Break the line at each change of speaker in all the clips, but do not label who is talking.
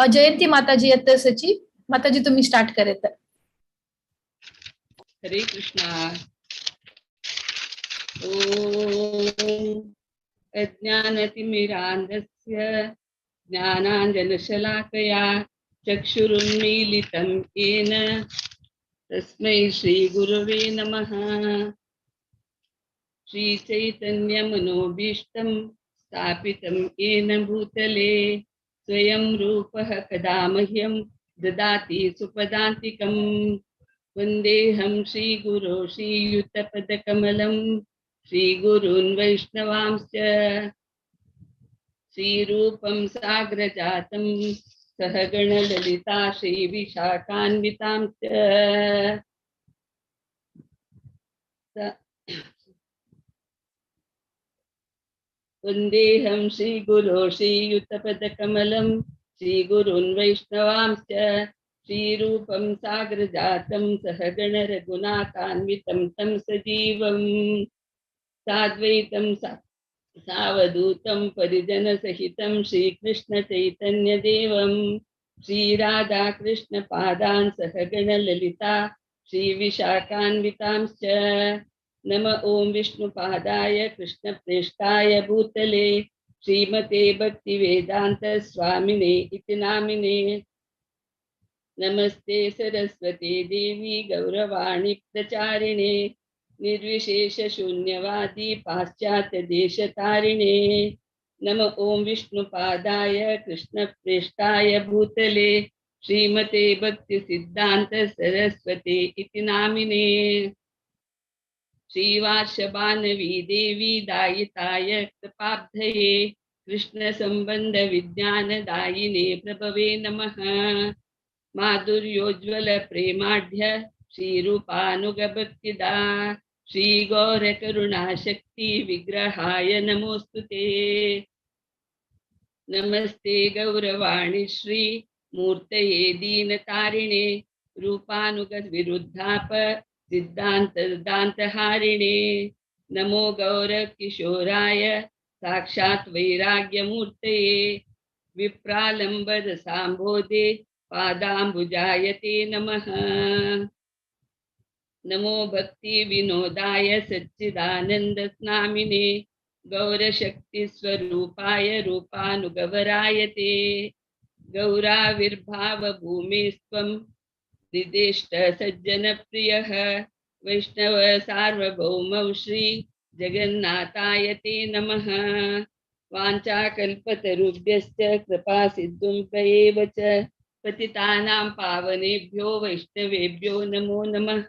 जयंती माताजी येते सची माताजी तुम्ही स्टार्ट करे तर.
हरे कृष्णा. ओम अज्ञानतिमिरान्धस्य ज्ञानाञ्जनशलाकया चक्षुरुन्मीलितं येन तस्मै श्रीगुरवे नमः. श्रीचैतन्यमनोभीष्टं स्थापितं येन भूतले स्वयं रूपः कदा मह्यं ददाति सुपदान्तिकम्. वन्देऽहं श्रीगुरो श्रीयुतपदकमलं श्रीगुरून् वैष्णवांश्च श्रीरूपं साग्रजातं सहगणललिता श्रीविशाखान्वितांश्च वन्देऽहं श्रीगुरो श्रीयुतपदकमलं श्रीगुरून् वैष्णवांश्च श्रीरूपं साग्रजातं सहगणरघुनाथान्वितं तं सजीवं साद्वैतं सावधूतं परिजनसहितं श्रीकृष्णचैतन्यदेवं श्रीराधाकृष्णपादान् सहगणललिता श्रीविशाखान्वितांश्च नम ओं विष्णुपादाय कृष्णप्रेष्ठाय भूतले श्रीमते भक्तिवेदांत स्वामिने इति नामिने. नमस्ते सरस्वती देवी गौरवाणी प्रचारिणे निर्विशेष शून्यवादी पाश्चात्य देशतारिणे. नम ओं विष्णुपादाय कृष्णप्रेष्ठाय भूतले श्रीमते भक्ति सिद्धांत सरस्वती इति नामिने. श्रीवार्षभानवी देवी दायिताय कृपाब्धये कृष्ण संबंध विज्ञान दायिने प्रभवे नमः. माधुर्योज्वल प्रेमाढ्य श्रीरूपानुगभक्तिदा श्री गौर करुणा शक्ति विग्रहाय नमोस्तुते. नमस्ते गौरवाणी श्री मूर्तये दीनतारिणे रूपानुग विरुद्धाप सिद्धांतहारिणे. नमो गौर किशोराय साक्षात् वैराग्यमूर्तये विप्रालंबद सांबोधे पादांबुजायते नमः. नमो भक्ति विनोदाय सच्चिदानंद स्नामिने गौरशक्ति स्वरूपाय रूपानुगवरायते. गौराविर्भाव भूमिस्त्वं दिदेष्ट सज्जन प्रियः वैष्णव सार्वभौमौ श्री जगन्नाथाय ते नमः. वाञ्छाकल्पतरुभ्यश्च कृपा सिन्धुभ्यैव च पतितानां पावनेभ्यो वैष्णवेभ्यो नमो नमः.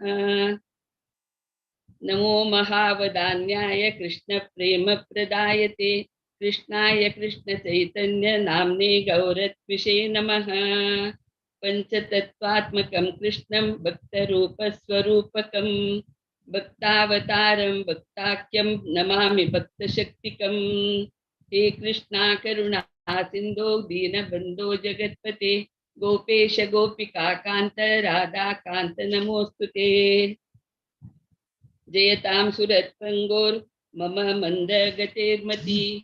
नमो महावदान्याय कृष्ण प्रेम प्रदायते कृष्णाय कृष्ण चैतन्य नाम्ने गौरत्विषे नमः. पंचतत्वात्मकं कृष्णं भक्तरूपस्वरूपकं भक्तावतारं भक्ताख्यं नमामि भक्तशक्तिकं. हे कृष्णा करुणा सिंधो दीनबंधो जगत्पते गोपेश गोपिका कांत राधा कांत नमोस्तुते. जयतां सुरत्पंगोर मम मंद गतिर्मति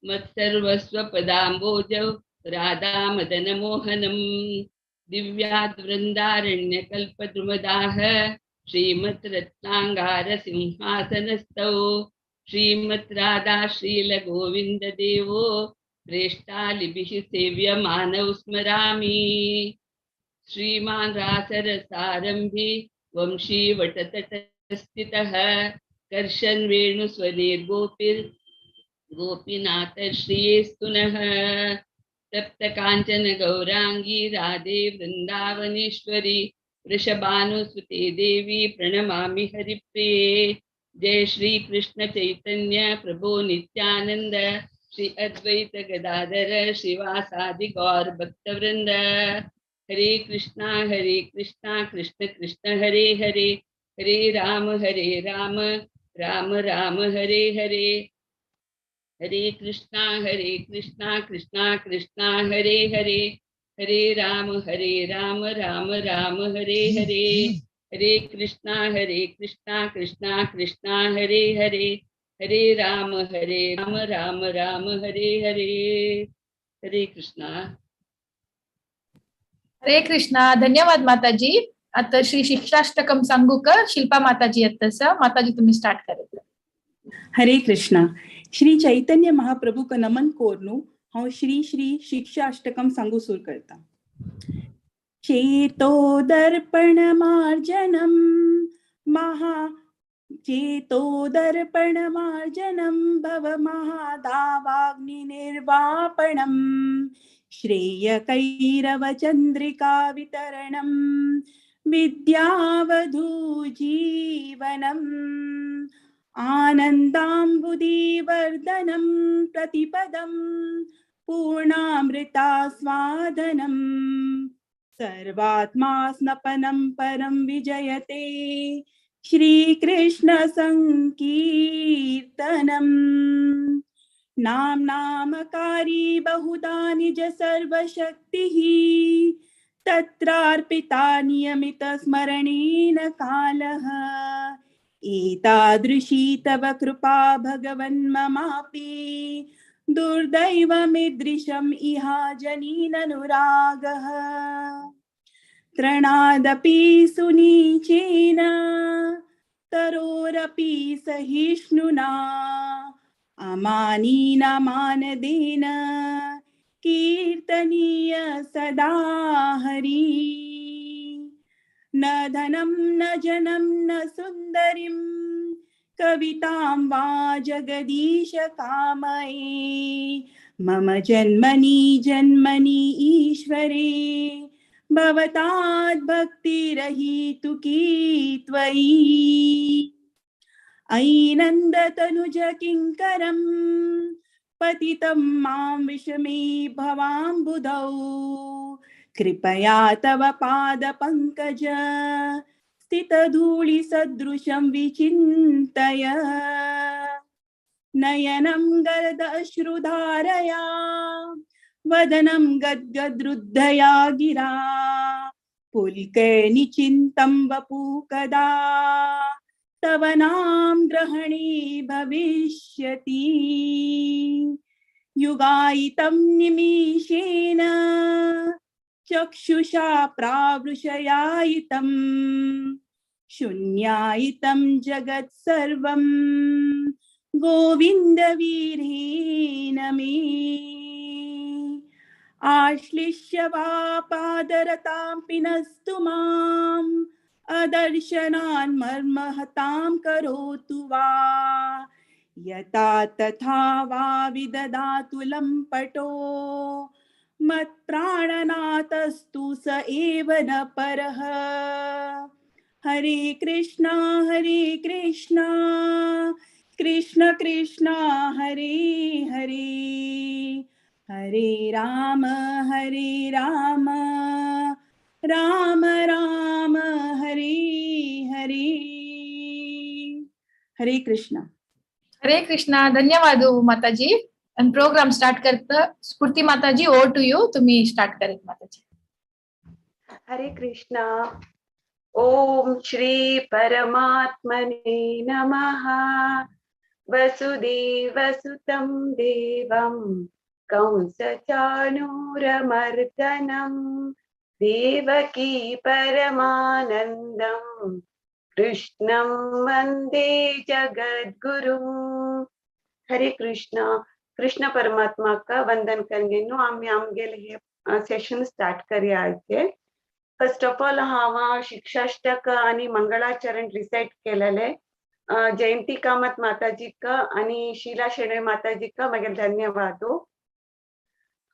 मत्सर्वस्वपदाम्बोजौ राधा मदन मोहनम. दिव्याद् वृन्दारण्यकल्पद्रुमदाः श्रीमत् रत्नांगार सिंहासनस्थौ श्रीमत् राधा श्रील गोविंद देवो प्रेष्ठालिभिः सेव्यमानौ स्मरामि. श्रीमान् रासरसारम्भी वंशी वटतटस्थितः कर्षन् वेणुस्वनिर्गोपीनाथ श्रियेस्तु नः. तप्त कांचन गौरांगी राधे वृंदावनेश्वरी वृषभानुसुते देवी प्रणमामि हरिप्रिये. जय श्री कृष्ण चैतन्य प्रभो नित्यानंद श्री अद्वैत गदाधर श्रीवासादि गौर भक्तवृंद. हरे कृष्णा कृष्ण कृष्ण हरे हरे हरे राम राम राम हरे हरे. हरे कृष्णा कृष्णा कृष्णा हरे हरे हरे राम राम राम हरे हरे. हरे कृष्णा कृष्णा कृष्णा हरे हरे हरे राम राम राम हरे हरे. हरे कृष्णा.
हरे कृष्णा. धन्यवाद माताजी. आता श्री शिक्षाष्टकम सांगू का शिल्पा माताजी आता माताजी तुम्ही स्टार्ट करेल.
हरे कृष्णा. श्री चैतन्य महाप्रभु का नमन कोरनु हांव श्री श्री शिक्षाष्टकम सांगू सुरू करता. चेतो दर्पण मार्जनम भव महादावाग्नि निर्वापणम श्रेयकैरव चंद्रिका वितरणम विद्यावधू जीवनम आनन्दाम्बुदीवर्धनं प्रतिपदं पूर्णामृतास्वादनं सर्वात्मा स्नपनं परं विजयते श्रीकृष्ण संकीर्तनम् नामकारी बहुधा निज सर्वशक्तिः तत्रार्पिता नियमित स्मरणेन कालः एतादृशी तव कृपा भगवन् ममापि दुर्दैवमीदृशम् इहा जनीननुरागः त्रणादपि सुनीचेन तरोरपि सहिष्णुना अमानीनमानदेन कीर्तनीय सदा हरि न धनं न जनं न सुन्दरीं कवितां वा जगदीश कामये मम जन्मनि जन्मनि ईश्वरे भवताद् भक्तिरहितु की त्वयि अयि नन्दतनुज किङ्करं पतितं मां विषमे भवाम्बुधौ कृपया तव पादपङ्कज स्थितधूलिसदृशं विचिन्तय नयनं गदश्रुधारया वदनं गद्गदरुद्धया गिरा पुलकनिचिन्तं वपु कदा तव नाम ग्रहणे भविष्यति युगायितं निमिषेण चक्षुषा प्रावृषयायितं शून्यायितं जगत् सर्वं गोविन्द वीरेण मे आश्लिष्य वा पादरतां पिनस्तु माम् अदर्शनान् मर्महतां करोतु वा यथा तथा वा विददातु लम्पटो मत्प्राणनाथस्तु स एव न परः हरे कृष्णा कृष्ण कृष्णा हरे हरे हरे राम राम राम हरे हरे हरे कृष्णा.
हरे कृष्णा. धन्यवाद माताजी. आणि प्रोग्राम स्टार्ट करता स्फूर्ती माताजी. Over to you. तुम्ही स्टार्ट करेल माताजी.
हरे कृष्णा. ओम श्री परमात्मने नमः. वसुदेवसुतं देवं कंसचाणूरमर्दनं देवकी परमानन्दं कृष्णं वन्दे जगद्गुरुं. हरे कृष्णा. कृष्ण परमात्मा का वंदन करेंगे नो आम्ही आमगेले हे सेशन स्टार्ट करूया आजचे. फर्स्ट ऑफ ऑल हांव शिक्षाष्टक आणि मंगळाचरण रिसाइट केलेले जयंती कामत माताजी का आणि शीला शेणे माताजी का मागे धन्यवाद.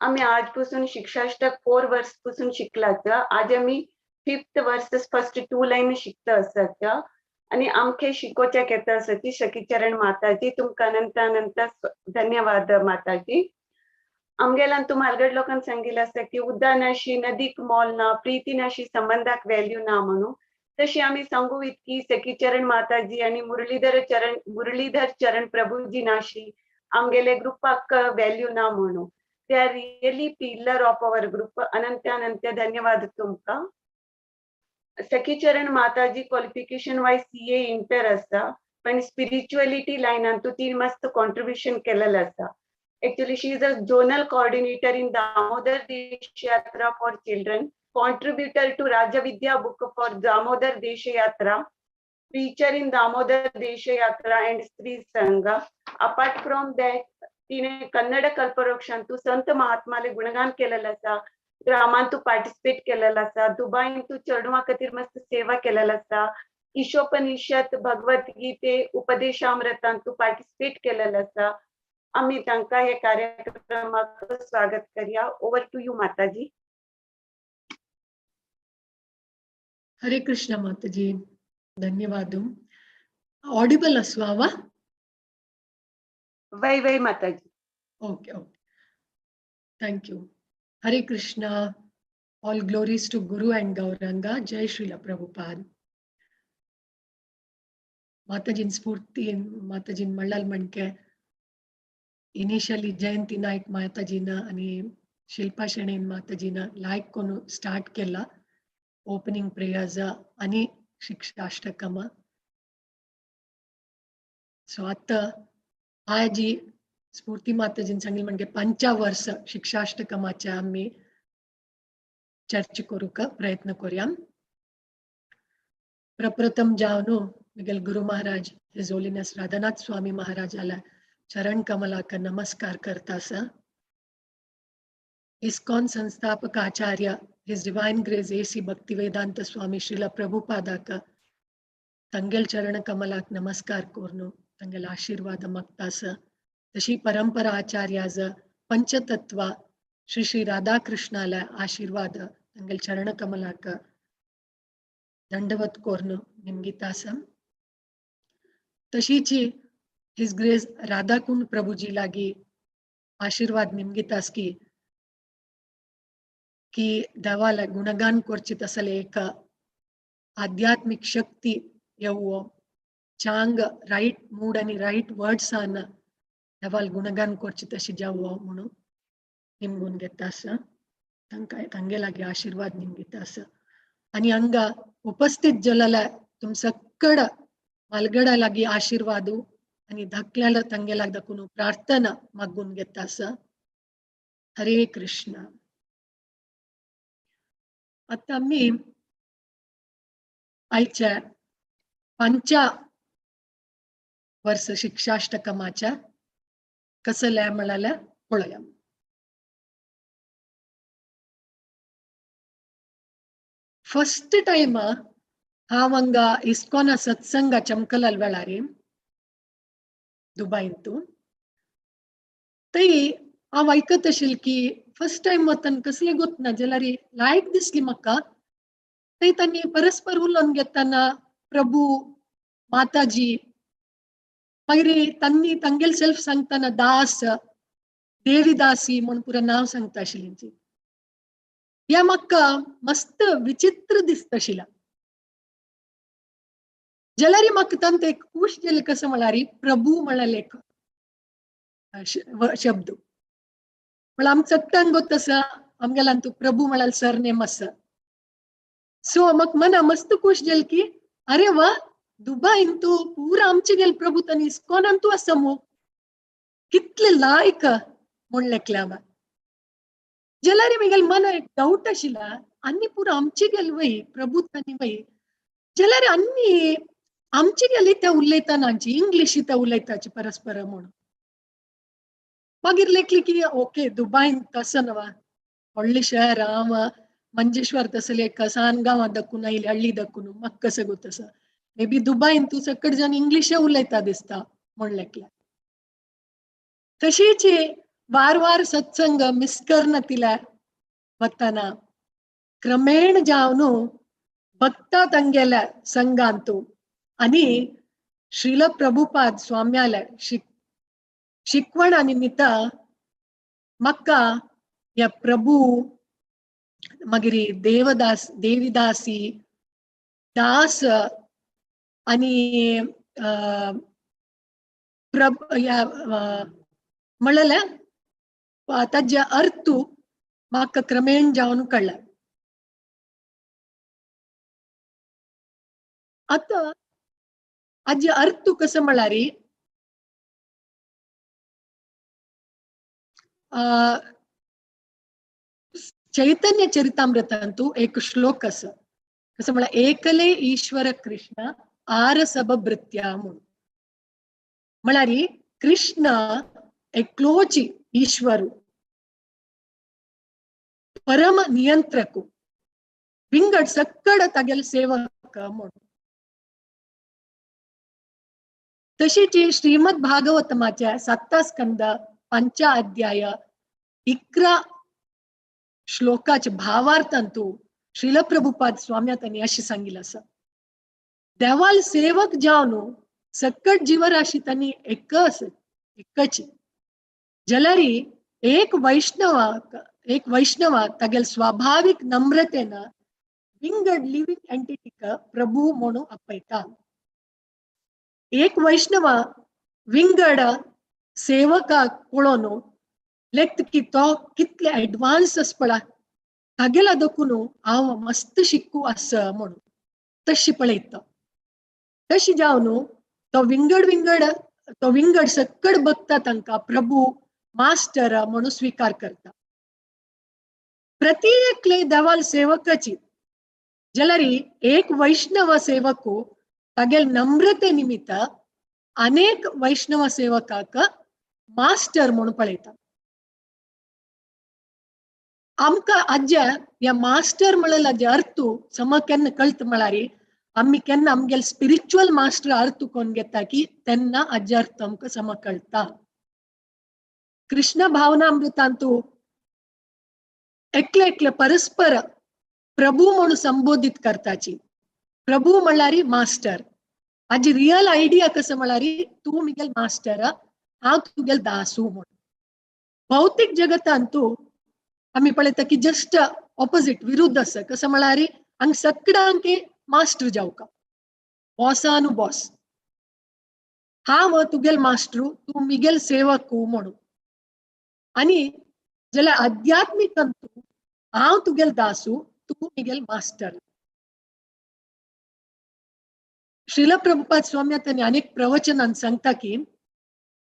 आम्ही आजपासून शिक्षाष्टक 4 वर्ष पासून शिकलाच. आज आम्ही 5th वर्सेस फर्स्ट 2 लाईन शिकता असत आणि आमके शिकोच्या घेता असती. सखीचरण माताजी तुमका अनंत धन्यवाद माताजी. आमगेला तुम्हाला लोकांना सांगितलं असतं की उद्यानाशी नदीक मोल ना प्रीतीनाशी संबंधाक व्हॅल्यू ना म्हणून. तशी आम्ही सांगू इतकी सखीचरण माताजी आणि मुरलीधर चरण प्रभूजी नाशी आमगेले ग्रुपाक व्हॅल्यू ना म्हणून. ते are really pillar of our group. अनंत धन्यवाद तुमका. सखीचरण माताजी क्वालिफिकेशन वाईज CA इंटर असा पण स्पिरिच्युअलिटी लाईनान तू ती मस्त कॉन्ट्रीब्युशन केलेलं असा. Actually, she is a zonal coordinator in Damodar Dish Yatra for children. contributor to Rajavidya book for Damodar Deshayatra, preacher in Damodar Deshayatra and Sri Sangha. Apart from that, तिने कन्नड कल्पवृक्षांतू संत महात्माले गुणगान केलेलं असा, ग्रामांतू participate केलेला असा, दुबाईंतू चरणवा खातीर मस्त सेवा केलेला असा, ईशोपनिषद भगवद्गीते उपदेशामृतांतू पार्टिसिपेट केलेलं असा. आम्ही तांकां हे कार्यक्रमाक स्वागत करूया. ओवर टू यू माताजी.
हरे कृष्ण माताजी, धन्यवाद. ऑडिबल अस्वावा?
वै वै माताजी.
Okay okay, thank you. हरे Krishna. All glories to Guru end Gauranga. जय श्रीला प्रभुपाद. माताजीन स्फूर्ती माताजीन मळ्ळल म्हणके इनिशियली जयंती नायक माताजीन आणि शिल्पा शेणेन माताजीन लायक कोण स्टार्ट केला ओपनिंग प्रेयर्स आणि शिक्षाष्टकम. सो आता आजी स्फूर्ती माताजीन सांगितलं म्हणजे 5 वर्ष शिक्षाष्टकमाचे आम्ही चर्चा करूक प्रयत्न करूया. प्रप्रथम जावनु मिगल गुरु महाराज हिज होलीनेस राधानाथ स्वामी महाराजाला चरण कमलाक नमस्कार करतास. इस्कॉन संस्थापक आचार्य his divine grace AC Bhaktivedanta Swami Srila प्रभुपादाक तंगेल चरण कमलाक नमस्कार करून तंगेल आशीर्वाद मागतास. तशी परंपरा आचार्याज पंचतत्व श्री श्री राधाकृष्णाला आशीर्वाद तंगेल चरण कमलाक दंडवत करून निमगितास. तशीची हिज ग्रेस राधाकुंड प्रभुजी लागी आशीर्वाद निमगितास की देवाला गुणगान करची तसले एक आध्यात्मिक शक्ती येवो चांग राईट मूड आणि राईट वर्ड्स आन देवाल गुणगान करची तशी जावो म्हणून निमगून घेतास. तांगे लागी आशीर्वाद निमगितास. आणि हंगा उपस्थित जलला तुम सकड मालगडा लागी आशीर्वादू आणि धाकल्याला तांगे लाग दाखवून प्रार्थना मागून घेतास. हरे कृष्ण. आता मी आयच्या 5 वर्ष शिक्षाष्टकमाच्या कसल्या म्हणाल्या पळया. फर्स्ट टाइम हांव हांगा इस्कॉन सत्संग चमकल वेळारी दुबईंतू थंय हांव आयकत आशिल्लें की फर्स्ट टाइम वतन कसले गोतना जाल्यार लायक दिसली म्हाका. थंय तांणी परस्पर उलोवन घेतना प्रभू माताजी मागीर तांणी तांगेल सेल्फ सांगतना दास देवीदासी म्हणून पुरा नाव सांगता आशिल्लीं. या म्हाका मस्त विचित्र दिसता आशिल्ला. जाल्यार म्हाका तांत एक खूश जालें कसं म्हळ्यार प्रभू म्हळ्यार एक शब्द म्हळ्यार आमचो चट्टान गोत आसा आमगेल्यान तू प्रभू म्हळ्यार सरनेम आसा. सो म्हाका मना मस्त खूश जालें की अरे वा दुबईन तू पुरा आमचे गेल प्रभू तांणी इस्कॉनान तू आसा मो कितले लायक म्हण लेखलें हांवें. जाल्यार म्हगेल मना एक डाऊट आशिल्ला आनी पुरा आमचे गेल वय प्रभू तांणी वय जाल्यार आनी आमचे गेली ते उलयतानाची इंग्लिश ते उलयताची परस्पर म्हणून. मागीर लेखली की ओके दुबईन तसं नवा व्हडलें शहर हांव मंजेश्वर तसले एक सान गांवां दखून आयली हळ्ळी दखून म्हाका कसं गोत आसा मे बी दुबईन तू सकड जावन इंग्लिशे उलयता दिसता म्हण लेखलें. तशीच वार वार सत्संग मिस करना तिला वतना क्रमेण जावन भक्ता तंगेल्या संघांतू आणि श्रील प्रभुपाद स्वाम्याला शिकवणा निमित्त म्हाका या प्रभू मागीर देवीदासी दास आणि म्हणलें ताजे अर्थ म्हाका क्रमेण जावन कळ्ळा. आता हाजे अर्थ कसं म्हळ्यार चैतन्य चरितामृतांतू एक श्लोक असं कसं म्हणा एकले ईश्वर कृष्ण आरसभभृत्या म्हणून म्हणारी कृष्ण एकलोची ईश्वरू परम नियंत्रकू विंगड सक्कड तगेल सेवक म्हणून तशीची श्रीमद भागवतमाच्या 7 स्कंद 5 अध्याय 11 श्लोकाचे भावार्थांतू श्रील प्रभुपाद स्वामी त्यांनी अशी सांगितलं असं देवाल सेवक जावन सक्कट जीवराशी त्यांनी एकच जलरी एक वैष्णव तगेल स्वाभाविक नम्रतेनं विंगड लिव्हिंग एंटिटीक प्रभू म्हणून अपयता एक वैष्णव विंगड सेवका कोळोनो लेक्त की तो कितले ऍडव्हान्स पळा तागेला दखून हांव मस्त शिकू असं म्हणून तशी पळयता तशी जावन तो विंगड सक्कड बघता तांकां प्रभू मास्टर म्हणून स्वीकार करता प्रत्येकले देवाल सेवकाची जलरी एक वैष्णव सेवकू तागेल नम्रते निमित्त अनेक वैष्णव सेवकाक मास्टर म्हणून पळयता आमकां आज्या या मास्टर म्हणल्यार अर्थ सम केन्ना कळत म्हळ्यार आम्ही केन्ना आमगेल स्पिरिच्युअल मास्टर अर्थ कोण घेता की तेन्ना हाजे अर्थ आमकां सम कळता कृष्ण भावनामृतांतू एकले परस्पर प्रभू म्हणून संबोधित करताची प्रभू म्हळ्यार मास्टर हाजी रियल आयडिया कसं म्हळ्यार तू मिगेल मास्टर हांव तुगेल दासू म्हणून भौतिक जगतांतू आम्ही पळयता की जस्ट ऑपोजिट विरुद्ध असं कसं म्हळ्यार हांग सगळ्यांक मास्टर जावका बॉसानु बॉस हांव तुगेल मास्टरू तू मिगेल सेवकू म्हणून आणि जाल्यार आध्यात्मिकांतू हांव तुगेल दासू तू मिगेल मास्टर श्रील प्रभुपाद स्वामी त्यांनी अनेक प्रवचनांत सांगता की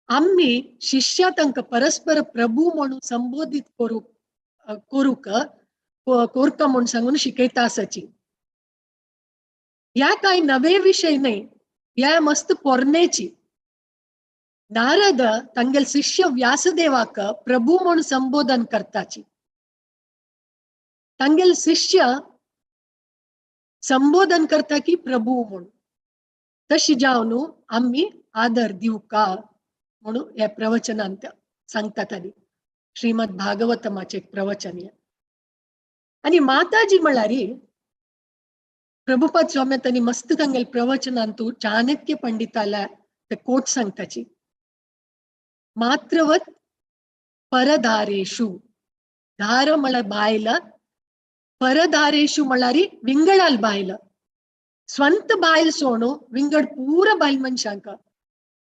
आम्ही शिष्या तांकां परस्पर प्रभू म्हणून संबोधित कोरका म्हणून सांगून शिकयता आसाची या काही नवे विषय नाही या मस्त पोरनेची नारद तांगेल शिष्य व्यासदेवाक प्रभू म्हणून संबोधन करताची तांगेल शिष्य संबोधन करता की प्रभू म्हणून तशी जावन आम्ही आदर दिवका म्हणून या प्रवचनांत सांगतात आनी श्रीमद भागवतमाचे एक प्रवचन आणि माताजी म्हळ्यार प्रभुपाद स्वामी त्यांनी मस्त तांगेल प्रवचनांतू चाणक्य पंडिताला ते कोट सांगताची मात्रवत परधारेषु धार म्हळ्यार बायल परधारेषु म्हळ्यार विंगडाल बायल स्ವಂತ बायल सोडू विंगड पूर बायल मनशांक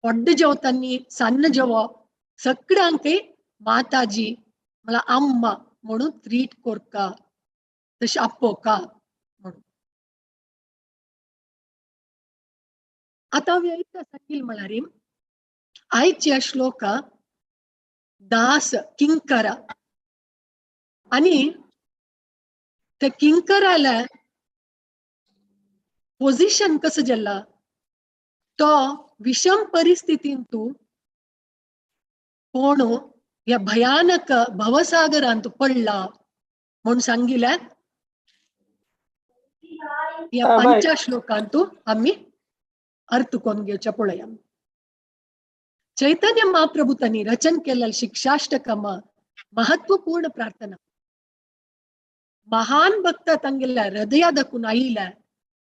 ಒಡ್ಡ जेवतानी सन्न जेवो सगळ्यांक माताजी म्हळ्यार अम्मा म्हणून ट्रीट कोरका तशें आपोवका म्हणून आता वेळीच सांगिल म्हळ्यार आयच्या श्लोका दास किंकर आणि ते किंकराला पोझिशन कसं जाला तो विषम परिस्थितींतू कोण या भयानक भवसागरांत पडला म्हणून सांगितल्या या 5 श्लोकांतू आम्ही अर्थ कोण घेवच्या पळया चैतन्य महाप्रभू त्यांनी रचन केलेलं शिक्षाष्टकम महत्वपूर्ण प्रार्थना महान भक्त तंगेल्या हृदया दखून आईल्या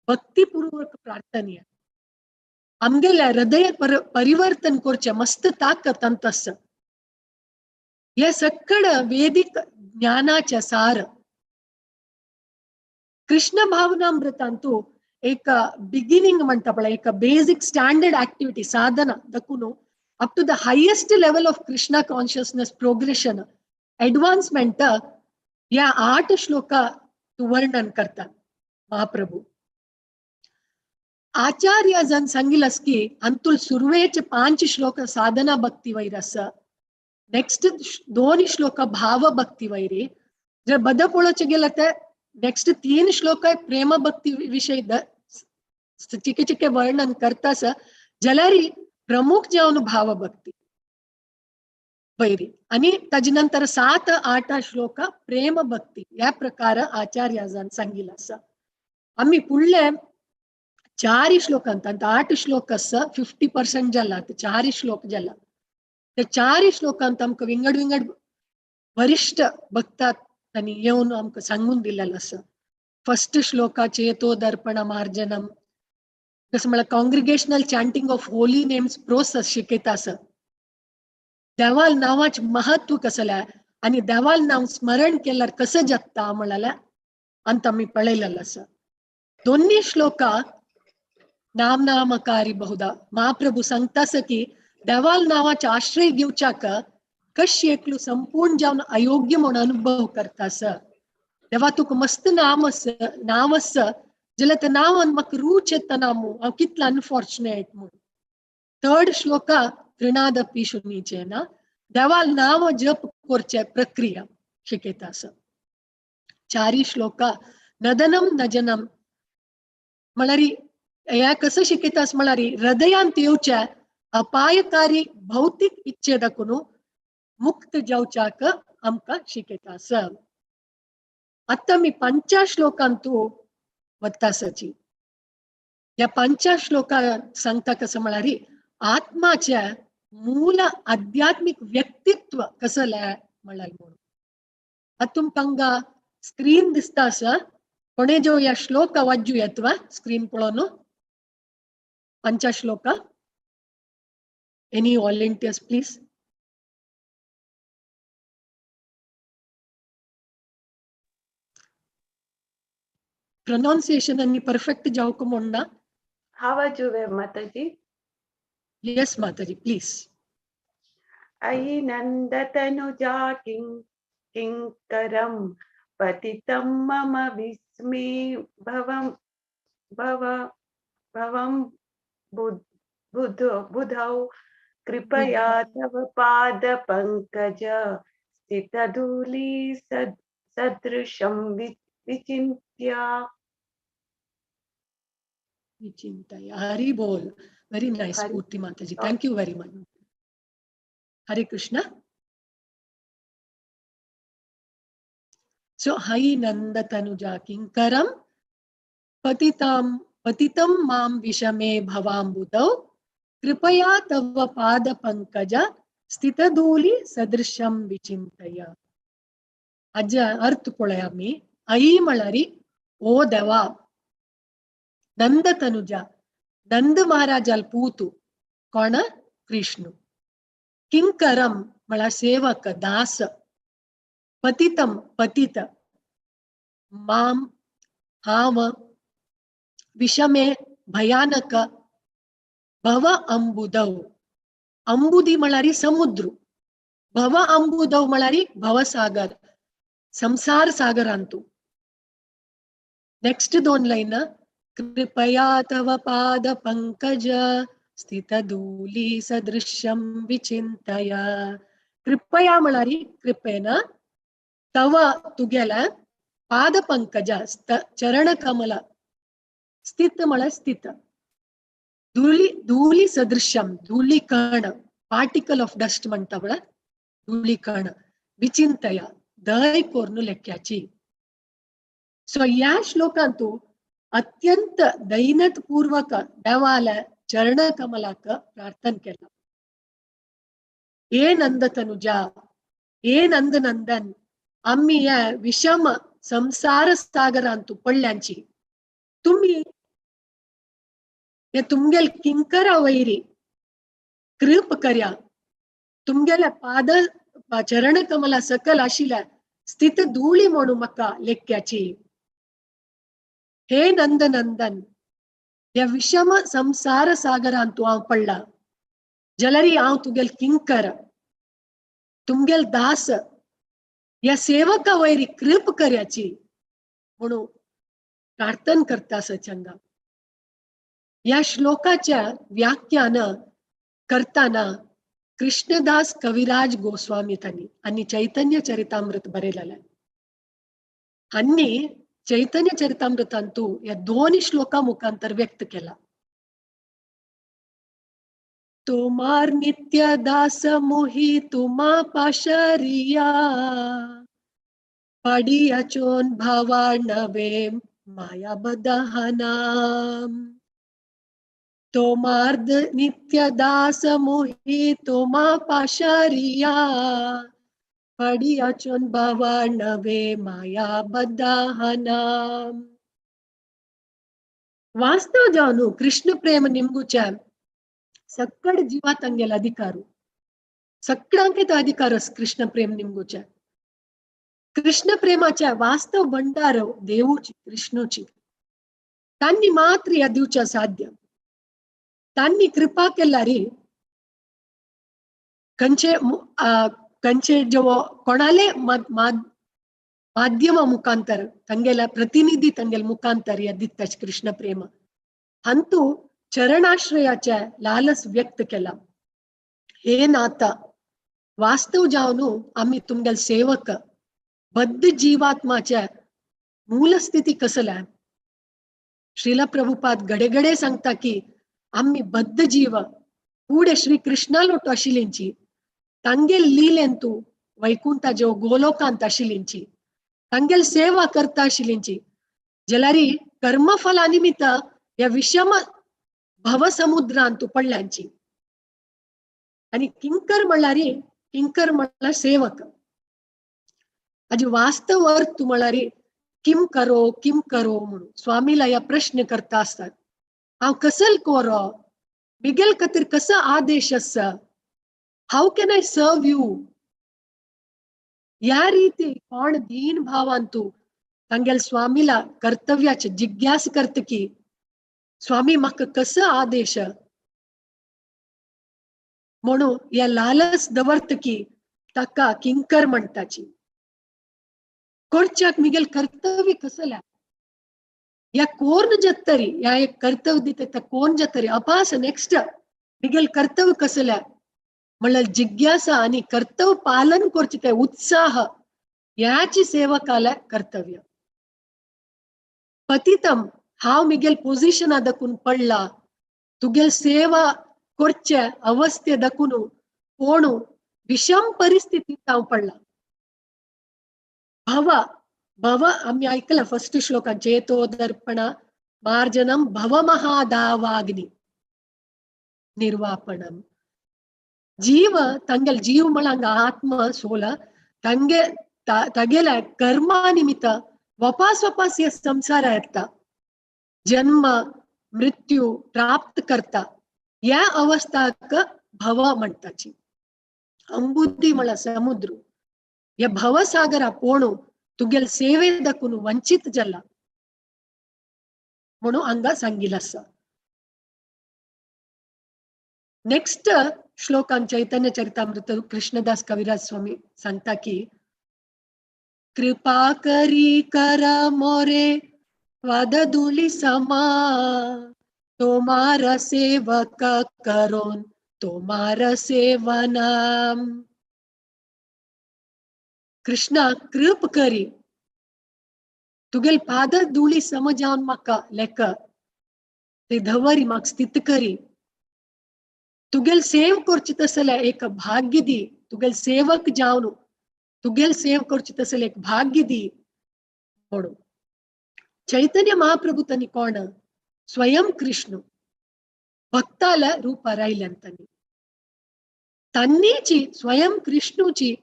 भक्तीपूर्वक प्रार्थनीय आमगेल्या हृदय परिवर्तन करचे मस्त ताकद अंतस हे सगळ वेदिक ज्ञानाचे सार कृष्ण भावनामृतांतू एक बिगिनिंग म्हणता पळय एक बेसिक स्टँडर्ड ऍक्टिव्हिटी साधना दखून up to the highest level of Krishna consciousness progression advancement या 8 श्लोका वर्णन करतात महाप्रभू आचार्य जन सांगिलस की अंतुल सुरवेचे 5 श्लोक साधना भक्ती वैरस नेक्स्ट 2 श्लोक भाव भक्ती वैरी जर बद पळोवचे गेलं तर नेक्स्ट 3 श्लोक प्रेम भक्ती विषयी चिके चिके वर्णन करतास जाल्यार प्रमुख जावन भाव भक्ती वैरी आणि ताजे नंतर 7-8 श्लोक प्रेम भक्ती या प्रकार आचार्यान सांगिल्लो आसा. आम्ही पुढले 4 श्लोकांत 8 श्लोक 50% जाला 4 श्लोक जाला ते 4 श्लोकांत आमकां विंगड विंगड वरिष्ठ भक्तात त्यांनी येऊन आमकां सांगून दिलेलं आसा. फर्स्ट श्लोकाचे तो दर्पण मार्जनम कसं मला congregational chanting of holy names process शिकयता आसा. देवाल नावाचे महत्व कसले आणि देवाल नाव स्मरण केल्यार कसं जगता म्हणाल्या अंत आम्ही पळयलेलं आसा. दोन्ही श्लोका नामनामकारी बहुधा महाप्रभू सांगतास की देवाल नावाचा आश्रय घेवच्याक कशी एकलू संपूर्ण जावन अयोग्य म्हणून अनुभव करतास. देवा तुका मस्त नाव आस जाल्यार ते नावान म्हाका रूच येता नामू हांव कितलो अनफॉर्च्युनेट म्हणून. थर्ड श्लोका तृणादपी शुनीचे ना देवाल नाव जप करचे प्रक्रिया शिकयता आसा. 4 श्लोका नदनम नजनम म्हळ्यार हे कसं शिकयतास म्हळ्यार हृदयांत येवचे अपायकारी भौतिक इच्छे दाखून मुक्त जावच्याक आमकां शिकयता आसा. आता मी 5 श्लोकांतू वत्तासाची या 5 श्लोकांत सांगता कसं म्हळ्यार आत्माचे मूल आध्यात्मिक व्यक्तित्व कसले म्हळ्यार म्हणून. आता तुमकां स्क्रीन दिसता आसा कोणे जो या श्लोक वाजू येतवा स्क्रीन पळोवन 5 shloka any volunteers please. pronunciation and perfect जावक म्हणना.
हावा जुवे माताजी.
Yes माताजी please.
अयि नंदतनुजा किंकरं पतितं मम विस्मे भवं बुधौ कृपया तव पाद पंकज स्थितधूलि सदृशं विचिन्त्य.
हरि बोल. Very nice Purti Mataji. Thank you very much. Hare Krishna. So Hai Nanda Tanuja Kinkaram Patitam Mam Vishame Bhavam Budau Kripaya Tava Pada Pankaja Stitaduli Sadrisham Vichintaya. Aja अर्थ पळया मी. आई म्हळ्यारी ओ देवा नंद तनुजा नंद महाराजाल पूतू कोण कृष्ण. किंकरम म्हळ्यार सेवक दास. पतितम पतित माम हाव विषमे भयानक भव अंबुदौ अंबुदी म्हळ्यारी समुद्र भव अंबुदौ म्हळ्यारी भवसागर संसार सागरांतू. नेक्स्ट 2 लाईन कृपया तव पाद पंकज स्थितधूलि सदृश्यं विचिंतय. कृपया म्हळ्यारी कृपेन तव तुगेला पाद पंकज चरण कमल स्थित म्हळ्यार स्थित धूली सदृश्यम धूली कण पार्टिकल ऑफ डस्ट म्हणटा म्हळ्यार धूली कण विचिंतय दय कोरून लेख्याची. सो या श्लोकांतू अत्यंत दैनत पूर्वक देवाला चरण कमलाक प्रार्थना केला. ए नंद तनुजा ए नंद नंदन आम्ही या विषम संसार सागरांतू पडल्यांची तुम्ही हे तुमगेल किंकरा वैरी कृप कर्या तुमगेल्या पाद चरण कमला सकल आशिल्या स्थित धूळी म्हणून म्हाका लेख्याची. हे नंद नंदन या विषम संसार सागरांतू हांव पडला जाल्यार हांव तुगेल किंकर तुमगेल दास या सेवका वैरी कृप कर्याची म्हणून प्रार्थना करता सचंगा. या श्लोकाच्या व्याख्यान करताना कृष्णदास कविराज गोस्वामी त्यांनी आणि चैतन्य चरितामृत बरेलेलं. हांनी चैतन्य चरितामृतांतू या दोन्ही श्लोका मुखांतर व्यक्त केला. तोमार नित्य दास मोही तुमा पाशरिया पडिया चोन भावा नवे माया बदहनाम. तोमार नित्य दास मोही तुमा पाशरिया पडिया चोन भावा नवे माया बदहनाम. वास्तव जानु कृष्ण प्रेम निम्गुच्या सक्कड जीवा ತಂಗೆಲ ಅಧಿಕಾರು सक्कडांकित अधिकारस कृष्ण प्रेम निम्गुच्या. कृष्ण प्रेमाच्या वास्तव भंडार देवूची कृष्णूची. तांनी मात्र या दिवच्या साध्य. तांनी कृपा केल्यारी कंचे जो कोणाले माध्यम मुखांतर ತಂಗೆಲ प्रतिनिधी ತಂಗೆल मुखांतर या दित्ताच कृष्ण प्रेम अंतू चरणाश्रयाच्या लालस व्यक्त केला. हे नाता वास्तव जावनु आम्ही तुमगेल सेवक बद्ध जीवात्माच्या मूलस्थिती कसला. श्रीला प्रभुपाद गडेगडे सांगता की आम्ही बद्ध जीव पुढे श्री कृष्णालोट आशिलींची तांगेल लीलेंतू वैकुंठ जो गोलोकांत आशिलींची तांगेल सेवा करता आशिलींची जलारी कर्मफला निमित्त या विषम भवसमुद्रांतू पडल्यांची. आणि किंकर म्हणल्यारी किंकर म्हणला सेवक. आज वास्तव अर्थ म्हणल्यारी किम करो म्हणून स्वामीला या प्रश्न करता असतात. हांव कसल कोरो बिगेल खातीर कसो आदेश आसा. How can I serve you. या रीती कोण दीन भावांतू तांगेल स्वामीला कर्तव्याचे जिज्ञास करत की स्वामी म्हाका कसो आदेश म्हणून या लालस दवर्त की ताका किंकर म्हणटाची. कोरच्याक मिगेल कर्तव्य कसला या कोण जत्तरी या एक कर्तव्य दिते कोण जत्तरी अपास नेक्स्ट मिगेल कर्तव्य कसला म्हणल्यार जिज्ञासा आणि कर्तव्य पालन करचे ते उत्साह याची सेवकाला कर्तव्य. पतितम हाव मिगेल पोझिशन दकून पडला तुगेल सेवा करचे अवस्थे दकून कोणू विषम परिस्थितीत हांव पडला. भव आम्ही ऐकलं फर्स्ट श्लोकान चेतो दर्पण मार्जनम भव महादावाग्नि निर्वापणम. जीव ತಂಗೆಲ್ जीव मळंग आत्म सोल तगेल कर्मा निमित्त वापस या संसार येता जन्म मृत्यू प्राप्त करता या अवस्थाक भव म्हणटाची. अंबुदी म्हळा समुद्र या भवसागरा पोणू तुगेल सेवे दकून वंचित जाला म्हणून हांगा सांगिल्लें आसा. नेक्स्ट श्लोकान चैतन्य चरितामृत कृष्णदास कविराज स्वामी सांगता की कृपा करी कर मोरे वादधुली समा तोमार सेवक करोन तोमार सेवनाम. कृष्णा कृप करी तुगेल पाद धुळी सम जावन म्हाका लेक ते धवरी म्हाका स्थित करी. तुगेल सेव करची तसले एक भाग्य दी. तुगेल सेवक जावन तुगेल सेव करची तसले एक भाग्य दी म्हणून. चैतन्य महाप्रभु तनी कोण स्वयं कृष्ण भक्ताल रूप रायलंतनी तन्नीची स्वयं कृष्णूची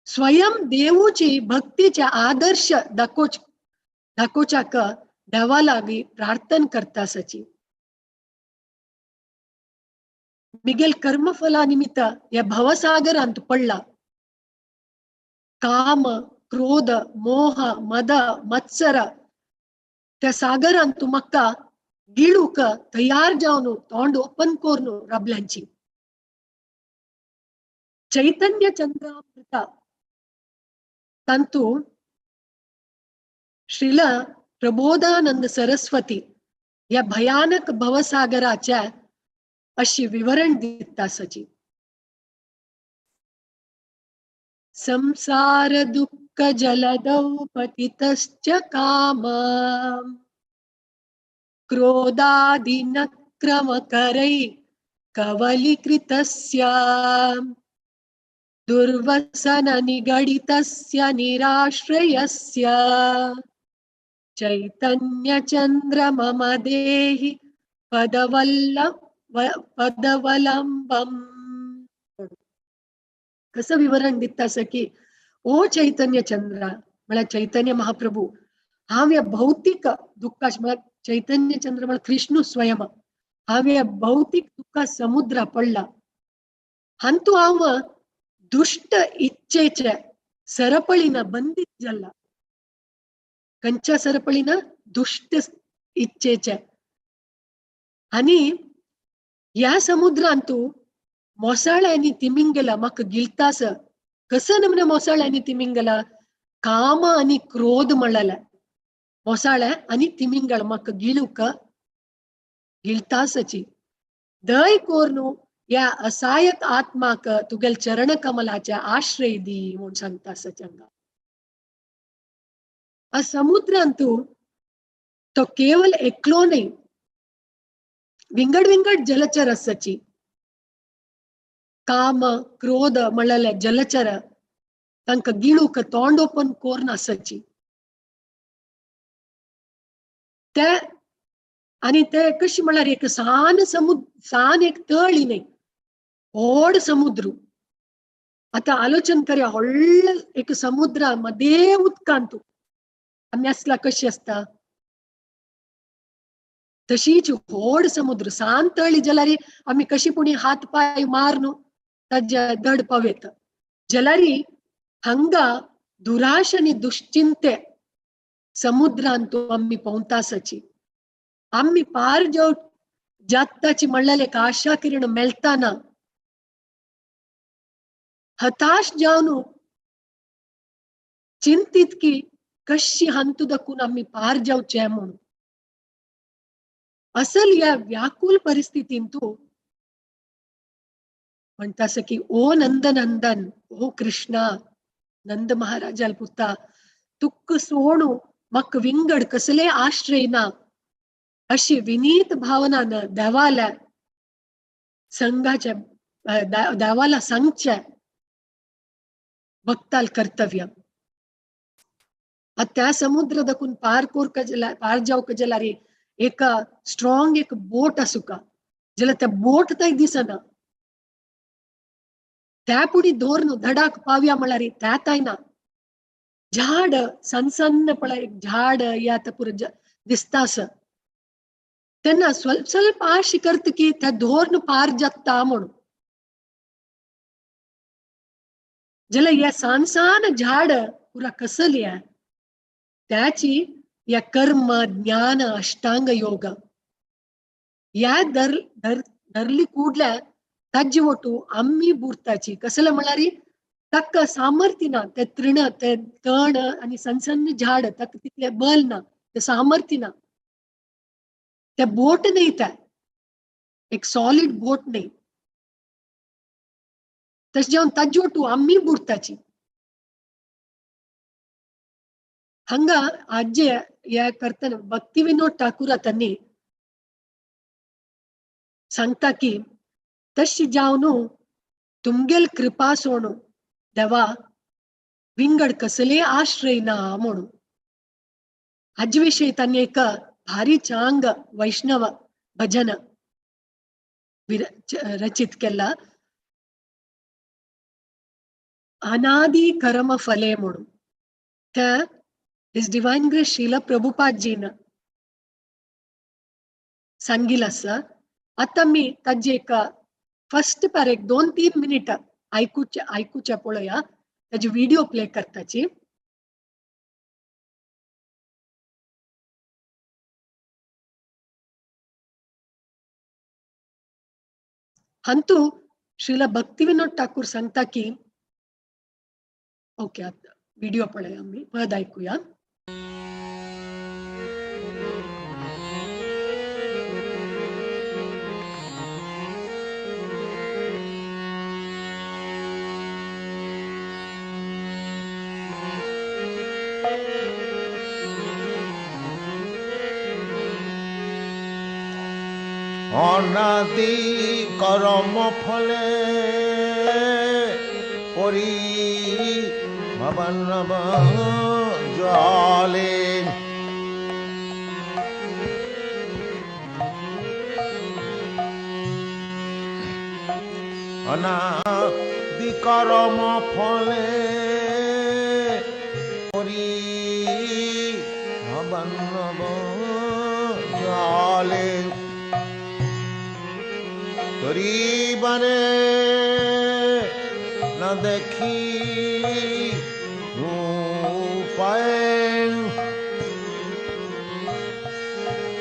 स्वयं देवूची भक्तीचे आदर्श दाखोवच्याक देवा लागी प्रार्थना करता सची. मिगेल कर्मफला निमित्त या भवसागरांत पडला. काम क्रोध मोह मद मत्सर त्या सागरांत म्हाका गिळूक तयार जावन तोंड ओपन करून रबल्यांची. चैतन्य चंद्रामृत तंतु श्रील प्रबोधानंद सरस्वती या भयानक भवसागराच्या अशी विवरण दिता सची. संसार दुःख दुःखजलदौ पतितश्च काम क्रोधादिनक्रमकरै कवलीकृतस्य दुर्वसननिगडितस्य निराश्रयस्य चैतन्यचन्द्रमम देहि पदवलंबम. कसं विवरण दिता की ओ चैतन्य चंद्र मला चैतन्य महाप्रभू हाव्या भौतिक दुःखास मला चैतन्य चंद्र मला कृष्ण स्वयं हाव्या भौतिक दुःख समुद्र पडला हंतु हाव दुष्ट इच्छेच्या सरपळीनं बंदित झाला. कंच्या सरपळीनं दुष्ट इच्छेच्या आणि या समुद्रांतू मोसाळ्यांनी तिमिंगला मक गिळतास कसं नमने मोसाळ्यांनी तिमिंगला काम आणि क्रोध म्हणला मोसाळ्या आणि तिमिंगळ मक गिळूक गिळतासची दय कोरनु या असायक आत्माक तुगेल चरण कमलाच्या आश्रय दी म्हणून सांगतास चंगा. आ समुद्रांतू तो केवल एकलो नाही विंगड विंगड जलचर असची काम क्रोध म्हणले जलचर तंक गिळूक तोंड ओपन कोर्न असची ते आणि ते कशी म्हणल्यार एक सान एक तळी नाही व्हड समुद्र. आता आलोचन करूया व्हडल एक समुद्र मध्ये उदकांतू आम्ही असला कशी असता तशीच व्हड समुद्र सान तळी जलारी आम्ही कशी पुणी हात पाय मारनु ताज्या दड पवेत जलारी हंगा दुराश आणि दुश्चिंते समुद्रांतू आम्ही पोवतासची आम्ही पार जाताची म्हणलेले एक आशा किरण मेळताना हताश जावन चिंतित की कशी हंतू दखून आम्ही पार जाऊचे म्हणून असल या व्याकुल परिस्थितींतू म्हणतास की ओ नंदनंदन ओ कृष्णा नंद महाराजाल पुता तुक्क सोणू मक विंगड कसले आश्रय ना अशी विनीत भावनानं देवाला संघाच्या देवाला सांगच्या भक्ताल कर्तव्य. त्या समुद्र दखून पार जाऊ कजलारी एक स्ट्रॉंग एक बोट असू का जला त्या बोट ताई दिसना त्या पुढे धोरण धडाक पाव्या म्हणारी त्या ताई ना झाड सनसन्न पळ एक झाड या पुर दिसतास त्यांना स्वल्प आशी करत की त्या धोरण पार जाता म्हणून जला या सानसान झाड पुरा कसल्या त्याची या कर्म ज्ञान अष्टांग योग या धरली कूडल्या ताजी ओटू आम्ही बुरताची कसलं म्हणारी तक्क सामर्थ्यना ते तृण ते तण आणि सनसन्न झाड तक तिथले बल ना ते सामर्थ्यना त्या बोट नाही त्या एक सॉलिड बोट नाही तस जेवण ताजी ओटू आम्ही बुरताची हंगा आज्जे या करताना भक्ती विनोद ठाकूर त्यांनी सांगता की तशी जाऊन तुमगेल कृपा सोणू देवा विंगड कसले आश्रय ना म्हणून आजविषयी त्यांनी एक भारी चांग वैष्णव भजन रचित केला अनादि कर्म फले म्हणून त्या His Divine Grace Srila Prabhupadजीनं सांगितलं असं. आता मी त्याची एक फर्स्ट पर एक 2-3 मिनिट ऐकूच्या पळूया त्याची व्हिडिओ प्ले करताची. हंतु श्रीला भक्तिविनोद ठाकूर सांगता की ओके आता व्हिडिओ पळूया आम्ही पद ऐकूया.
অনাদি কর্ম ফলে পরি ভবনব জলে অনাদি কর্ম ফলে পরি ভবনব জলে তরিবারে না দেখি উপায়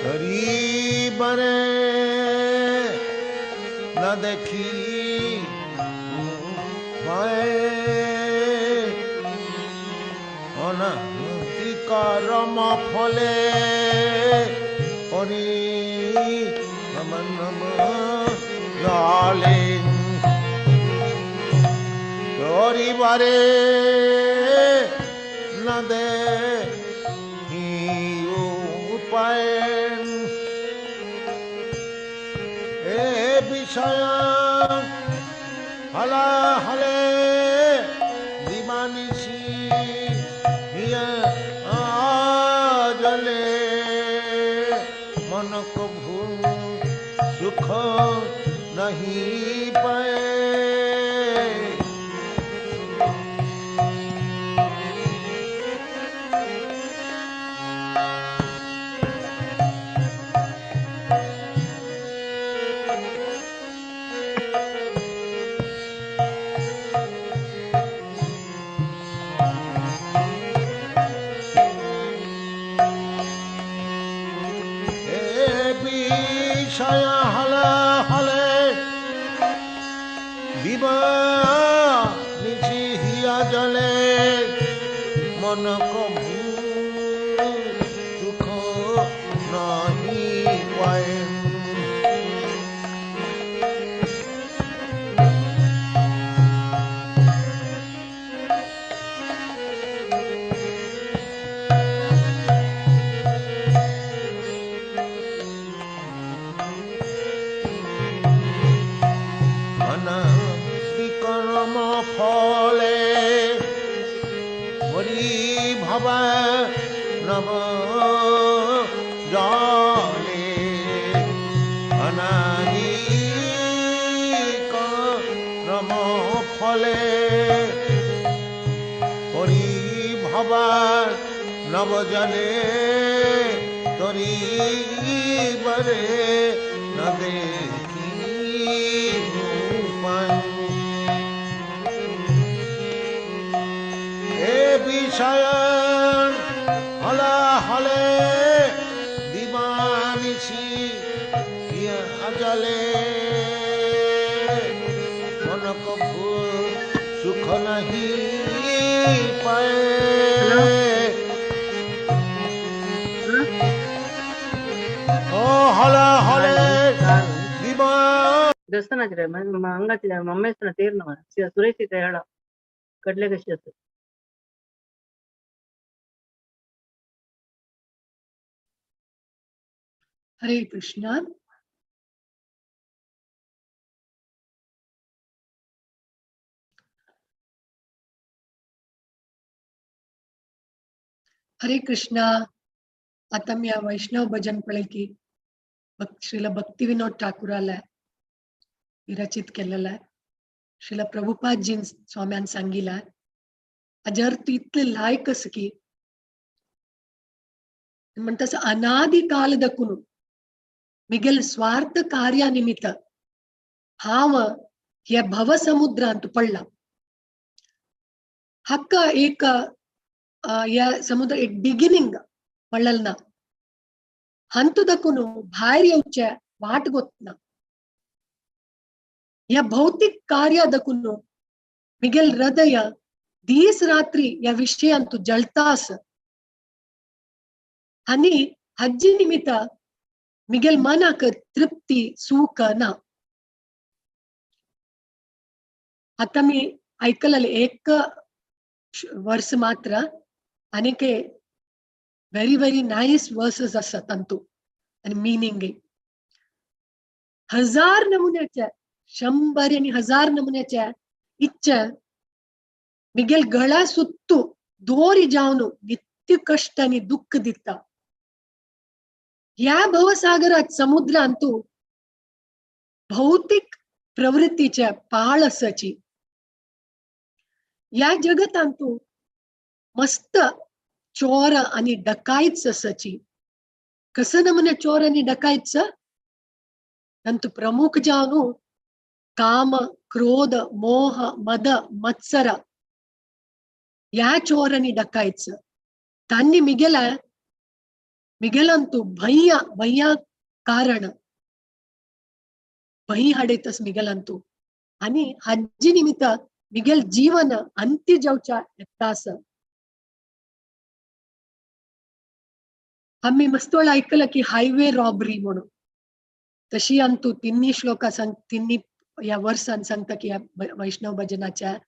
তরিবারে না দেখি উপায় অনাদি কর্ম ফলে পরি ভবনব জলে তরিবারে না দেখি উপায় এ বিষয় হলা হলে দিবানিশি হিয়া জলে মন কভু সুখ नहीं पाए বিষয় হলা হলে নিচি হিয়া জলে মন কভু সুখ নাহি পায় কর্ম ফলে হরি ভবা নব জলে অনাদি কর্ম ফলে হরি ভবা নব জলে তরি বরে ন দেখি বিষয় হলা হলে দিবানিশি জলে মন কভু সুখ নাহি পায় ও হলা হলে দিবা
ದಸ್ತನ ಹಂಗತ್ತಿದ ಮಮ್ಮೇಸ್ತನ ತೀರ್ನವ ಸುರೇಶಿತ ಹೇಳ ಕಡ್ಲೆ ಕಷ್ಟ
हरे कृष्णा हरे कृष्णा आता मी या वैष्णव भजन पैकी श्रीला भक्ती विनोद ठाकूराला विरचित केलेला आहे. श्रीला प्रभुपादजी स्वाम्यान सांगितलं हाजे अर्थ इतले लायक अस की म्हणतस अनादि कालदकुनु मिगेल स्वार्थ कार्यानिमित्त हाव या भव समुद्रांत पडला. हक्क एक या समुद्र एक बिगिनिंग म्हणलं ना हंतुदकुनु बाहेर येऊच्या वाट गोतना या भौतिक कार्यादकुनु मिगेल हृदय दीस रात्री या विषयांतू जळतास आणि हज्जी निमित्त मिगेल मनाक तृप्ती सुख ना. आता मी ऐकलेले एक वर्ष मात्र आणि के व्हेरी व्हेरी नाईस वर्सेस असतात तंतू आणि मीनिंग हजार नमुन्याच्या 100 आणि 1000 नमुन्याच्या इच्छा मिगेल गळा सुत्तू दोरी जावनु नित्य कष्ट आणि दुःख दिता या भवसागरात समुद्र अंतू भौतिक प्रवृत्तीच्या पाळ असाची या जगत अंतू मस्त चोर आणि डकाईच असाची कसं नमुने चोर आणि डकाईच अंतु प्रमुख जावनु काम क्रोध मोह मद मत्सर या चोर आणि डकाईच तांनी मिगेलंतू भय्या कारण भई हाडेतस मिगेलंतू आणि हज्जी निमित्त मिगेल जीवन अंत्य जावच्या तास आम्ही मस्त वेळा ऐकलं की हायवे रॉबरी म्हणून तशी अंतू तिन्ही श्लोका तिन्ही या वर्षान सांगता की या वैष्णव भजनाच्या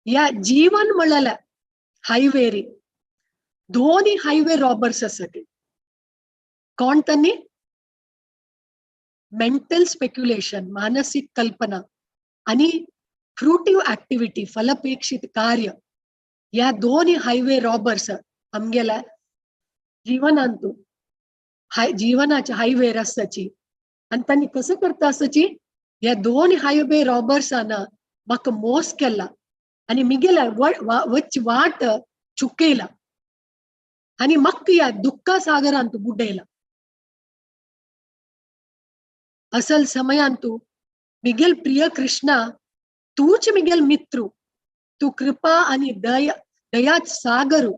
या जीवन म्हणाला हायवे रे दोन्ही हायवे रॉबर्स असते कोण त्यांनी मेंटल स्पेक्युलेशन मानसिक कल्पना आणि फ्रुटिव्ह ऍक्टिव्हिटी फलपेक्षित कार्य या दोन्ही हायवे रॉबर्स आमगेला जीवनांतू जीवनाच्या हायवे रस्त्याची आणि त्यांनी कसं करता असाची या दोन हायवे रॉबर्सांना मक मोस केला आणि मिगेला वच वाट चुकेला आणि मक्क या दुःखा सागरांतू बुडेला असल समयांतू मिगेल प्रिय कृष्णा तूच मिगेल मित्रू तू कृपा आणि दयाच सागरू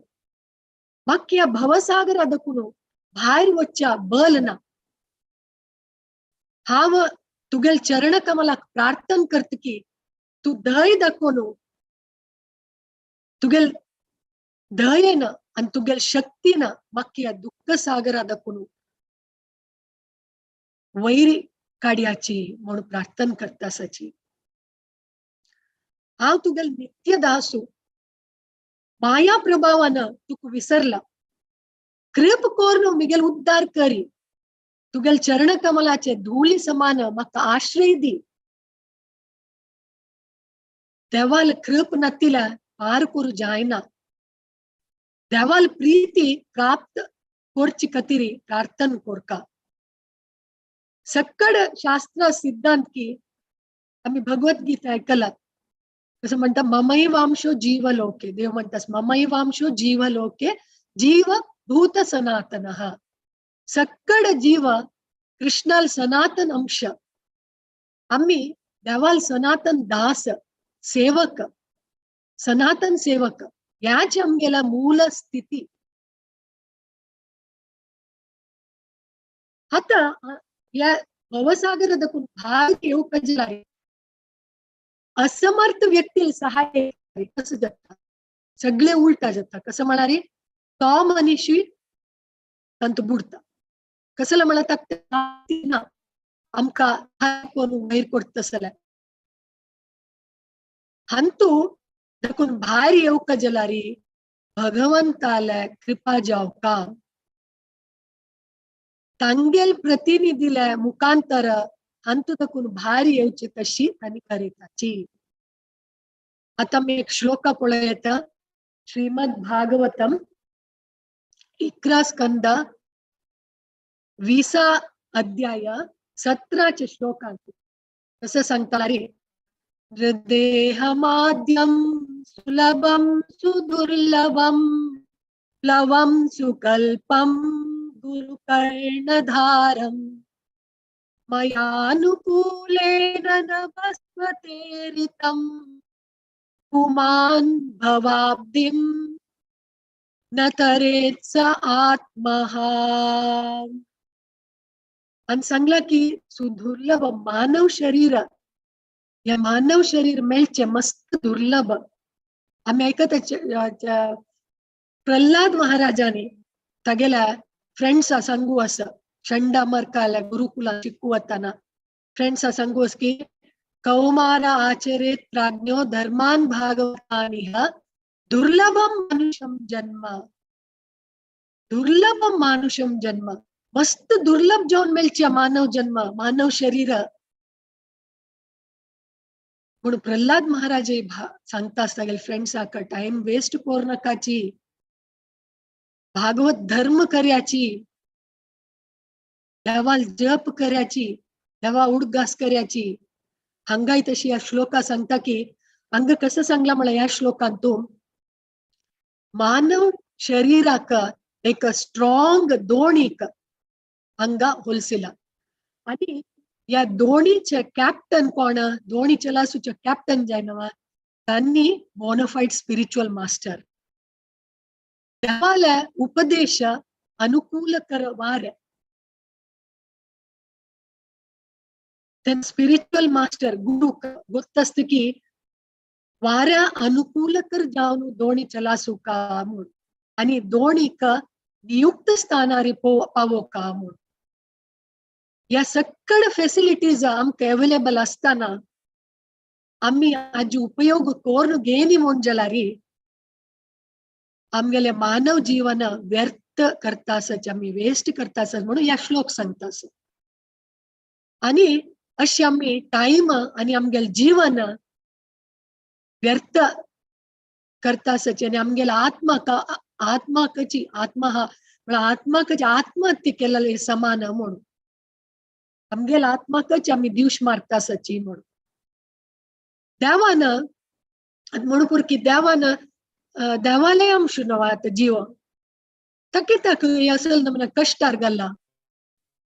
मक्क या भवसागर अदकुनु भायर वच्चा बलना हाव तुगेल चरण कमला प्रार्थन करत की तू दय दाखवनो तुगेल दयेनं आणि तुगेल शक्तीनं मक्क या दुःख सागरा दाखवनो वैरी काढ्याची म्हणून प्रार्थना करतासाची हाव तुगेल नित्य दासू माया प्रभावानं तुक विसरला कृप कोरनो मिगेल उद्धार करी तुगेल चरण कमलाचे धूळी समान मक आश्रय दी देवाल कृप नतीला पार करू जायना देवाल प्रीती प्राप्त कोरची कतिरी प्रार्थना कोरका सक्कड शास्त्र सिद्धांत की आम्ही भगवद्गीता ऐकलात कसं म्हणतात ममैवांशो जीवलोके देव म्हणतात ममैवांशो जीवलोके जीव भूत सनातन सक्कड जीव कृष्णाल सनातन अंश आम्ही देवाल सनातन दास सेवक सनातन सेवक याच आमगेला मूल स्थिती आता या भवसागरदकून भाग येऊ कजलाय असमर्थ व्यक्तीला सहाय्य कसं जातात सगळे उलटा जातात कसं म्हणारे तो मनीषी तंत बुडता कसला म्हणतात आमका वैर कोडतसला हंतू दकून भायर येऊ कजलारी भगवंताला कृपा जाव का तांगेल प्रतिनिधीला मुखांतर हंतू तकून भायर येऊची कशी त्यांनी करीताची आता मी एक श्लोक पळयत श्रीमद भागवतम 11 स्कंद 20 अध्याय 17 श्लोकांत कसं सांगता रे हृदेहमाद्यं सुलभं सुदुर्लभं प्लवं सुकल्पं गुरुकर्णधारं मयानुकूलेन नभस्वतेरितं पुमान् भवाब्धिं न तरेत्स आत्महा आणि सांगला की सुदुर्लभ मानव शरीर या मानव शरीर मेळचे मस्त दुर्लभ आम्ही ऐकत प्रल्हाद महाराजाने तगेला फ्रेंड्स सांगू असं षंड मर्काला गुरुकुला शिकवताना फ्रेंड्स सांगू अस की कौमार आचरेत प्राज्ञो धर्मान भागवतानिह दुर्लभम मानुषम जन्म मस्त दुर्लभ जाऊन मेलच्या मानव जन्म मानव शरीर म्हणून प्रल्हाद महाराज सांगता असता फ्रेंड्स आका टाइम वेस्ट कोर नकाची भागवत धर्म कर्याची देवाल जप कर्याची देवा उडगास कर्याची हंगाय तशी या श्लोका सांगता की अंग कसं सांगला मला या श्लोकांतून मानव शरीराक एक स्ट्रॉंग दोणीक अंगा होलसिला आणि या दोणीचे कॅप्टन कोण दोणी चलासूचे कॅप्टन जायनवा त्यांनी बोनाफाईड स्पिरिच्युअल मास्टर देवाला उपदेश अनुकूल करवार स्पिरिच्युअल मास्टर गुरु ಗೊತ್ತಸ್ತು की वाऱ्या अनुकूल कर जाऊन दोणी चलासू का म्हणून आणि दोणीक नियुक्त स्थानारी पावो का म्हणून या सगळ्या फॅसिलिटीज आमकां अवेलेबल असताना आम्ही आज उपयोग करून घेणी म्हणून जलारी आमगेले मानव जीवन व्यर्थ करतासच आम्ही वेस्ट करतासच म्हणून या श्लोक सांगतास आणि अशी आम्ही टाइम आणि आमगेल जीवन व्यर्थ करतासच आणि आमगेला आत्माची आत्मा हा आत्माची आत्महत्या केलेले समान म्हणून आमगेला आत्माकच आम्ही दिवस मारतासची म्हणून देवानं म्हणून की देवानं देवालय आमशुनवात जीव तकी तक असल नमना कष्टार गल्ला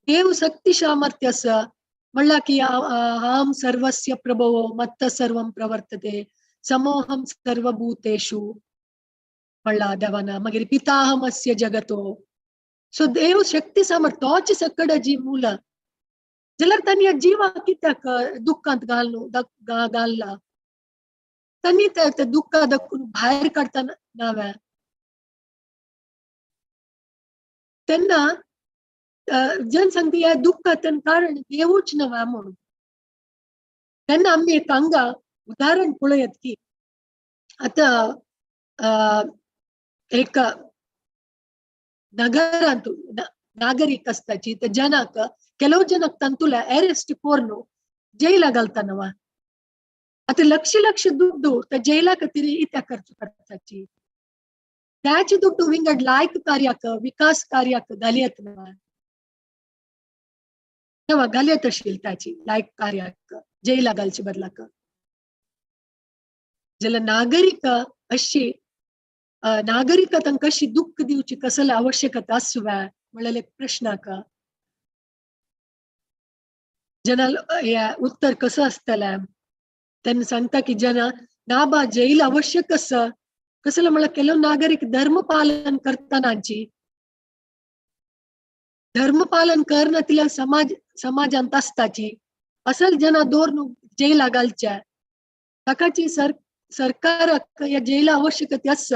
देव शक्ती सामर्थ्य अस म्हणला की अहम सर्वस्य प्रभवो मत्त सर्वं प्रवर्तते समोहम सर्वभूतेषु म्हणला देवाना मागीर पिताहमस्य जगतो सो देव शक्ती सामर्थ्य तोच सकड जी मूल जाल्यार तांणी जिवा कित्याक दुःखांत घालला तांणी ते दुःख दाखवून भायर काडता नव्या तेन्ना जन सांगता ह्या दुःखातन कारण देवूच नव्या म्हणून तेन्ना आम्ही एक हांगा उदाहरण पळयत की आता एक नगरांतून नागरिक असताची ते जनाक ಕೆಲವು ಜನಕ್ ತಂತುಲ ಅರೆಸ್ಟ್ ಕೋರ್ನು ಜೈಲಾಗ घालतानवा आता लक्ष ದುಡ್ಡು ಜೈಲಾಕ ತಿರಿ ಇತ್ಯ ಖರ್ಚು करताची त्याची ದುಡ್ಡು विंगड लायक कार्याक विकास कार्याक घालयत आशिल त्याची लायक कार्याक जैला घालची बदलाक जाल्यार नागरिक अशी नागरिकतांक कशी दुःख दिवची कसले आवश्यकता आसव्या म्हणलेले प्रश्नाक जना उत्तर कसं असतलं त्यांनी सांगता की जना नाबा जैल आवश्यक कसलं मला ಕೆಲವು नागरिक धर्मपालन करतानाची धर्मपालन करणं तिला समाजांत असताची असल जना दोर जैला घालच्या ताकाची सरकाराक या जैला आवश्यकते अस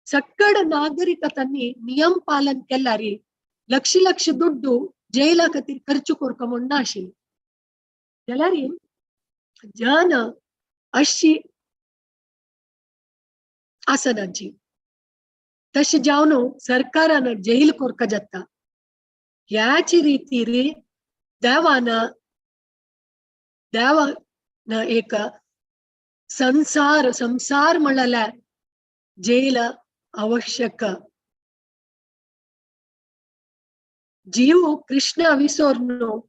सकड नागरिकतांनी नियम पालन केल्यारी लक्ष ದುಡ್ಡು जैला खातीर खर्च करक म्हण नाशिल्ले जाल्यार जन अशी आसनाची तशी जावन सरकारान जैल करक जाता ह्याची रीतीर देवान एक संसार म्हणल्यार जैल आवश्यक जीव कृष्ण विसोरनो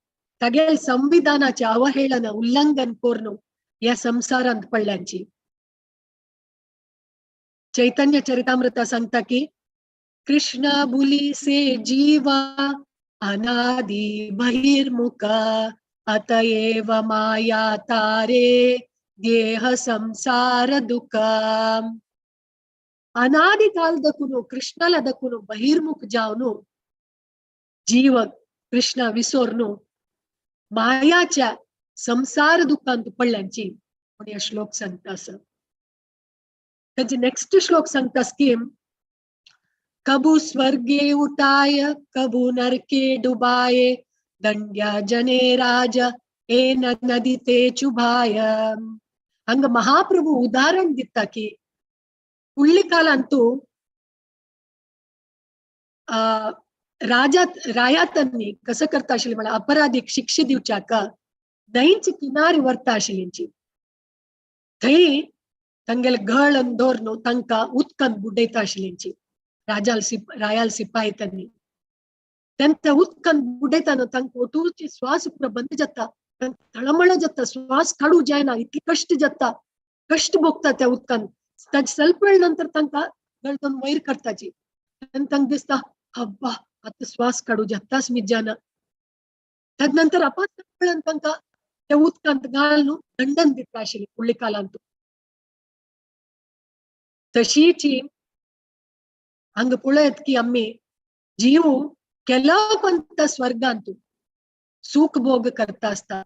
तगेल संविधानाचे अवहेळन उल्लंघन कोरनो या संसारांत पडल्यांची चैतन्य चरितामृत सांगता की कृष्ण बुली से जीवा अनादि बहिर्मुख अतएव माया तारे देह संसार दुःख अनादि कालदकुनु कृष्णाला दकुनु बहिर्मुख जावनु जीव कृष्ण विसोरनो मायाच्या संसार दुःखांत पडल्यांची म्हणून या श्लोक सांगतास त्याचे नेक्स्ट श्लोक सांगतास की कबू स्वर्गे उठाय कबू नरके डुबाय दंड्या जने राज ए नदी ते चुभाय हंग महाप्रभु उदाहरण दिता की पुಳ್ಳಿ ಕಾಲಂತೂ रायातांनी कसं करता आशिल्लें म्हळ्यार अपराधीक शिक्षा दिवच्याक न्हंयचे किनारी व्हरता आशिल्लींची थंय तांगेले गळ दवरून तांकां उदकांत बुडयता आशिल्लींची रायाल सिपाही त्यांनी तेन्ना उदकांत बुडयतना तांकां ओटूची श्वास पुरो बंद जाता तळमळ जाता श्वास काडूं जायना इतली कश्ट जाता कश्ट भोगता त्या उदकांत ताचे ಸ್ವಲ್ಪ वेळ नंतर तांकां गळतून वयर करताची आनी तांकां दिसता हब्बा आता श्वास काडूं जाताच मिज्जान ताजे नंतर अपास वेळान तांकां त्या उदकांत घालून दंडन दिता आशिल्ली फुडल्या काळांत तशीची हांगा पळयत की आमी जीव केलो स्वर्गांत सुख भोग करता असता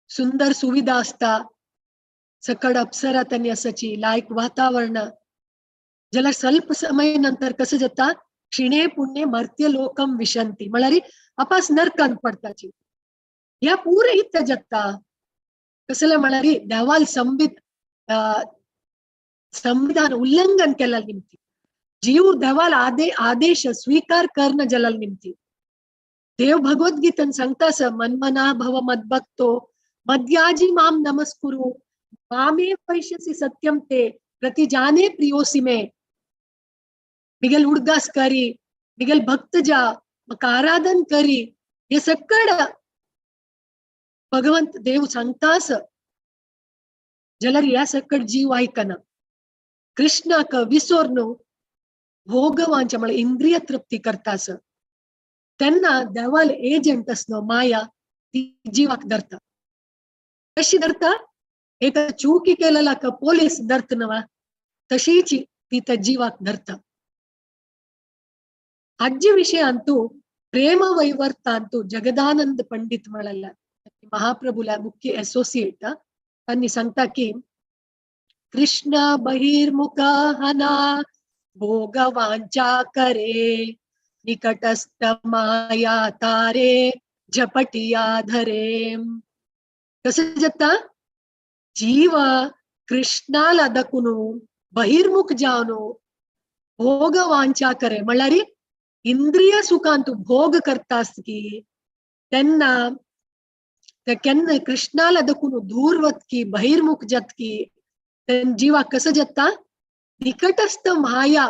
सुंदर सुविधा असता सकड अप्सरा त्यांनी असाची लायक वातावरण जाल्यार ಸ್ವಲ್ಪ समय नंतर कसं जाता क्षिणे पुण्य मर्त्य लोकम विशंती म्हळ्यार अपास नरकांत पडताची ह्या पुरे इत्ते जाता कसले म्हळ्यार देवाल संविधान उल्लंघन केला निमती जीव देवाल आदेश स्वीकार करणं जलाल निमती देव भगवद्गीतेन सांगतास मन्मना भव मद्भक्तो मद्याजी माम नमस्कुरु मामे पैश्यसी सत्यम ते प्रतिजाने प्रियोसी में मिगल उडगास करी मिगल भक्त जा मग आराधन करी हे सकड भगवंत देव सांगतास जलर या सकड जीव ऐकना कृष्णाक विसोरनो भोगवांच्या म्हळ्यार इंद्रिय तृप्ती करतास त्यांना देवाल एजंट असनो माया ती जीवाक धरता कशी धरता एक चूकी केलेला का पोलीस धरत नवा तशीची ती त्या जीवाक धरता आजी विषय अंतू प्रेम वैवर्तांतू जगदानंद पंडित म्हणाला महाप्रभूला मुख्य असोसिएट त्यांनी सांगता की कृष्ण बहिर्मुख हना भोग वांचा करे निकटस्थ माया तारे झपटिया धरे कसं जाता जीव कृष्णाला दकुनु बहिर्मुख जावनो भोग वांचा करे म्हळ्यार इंद्रिय सुखांतू भोग करतास की त्यांना केन्ना कृष्णाला दकुनु दूर वत की बहिर्मुख जत की जीवा कसं जाता निकटस्थ माया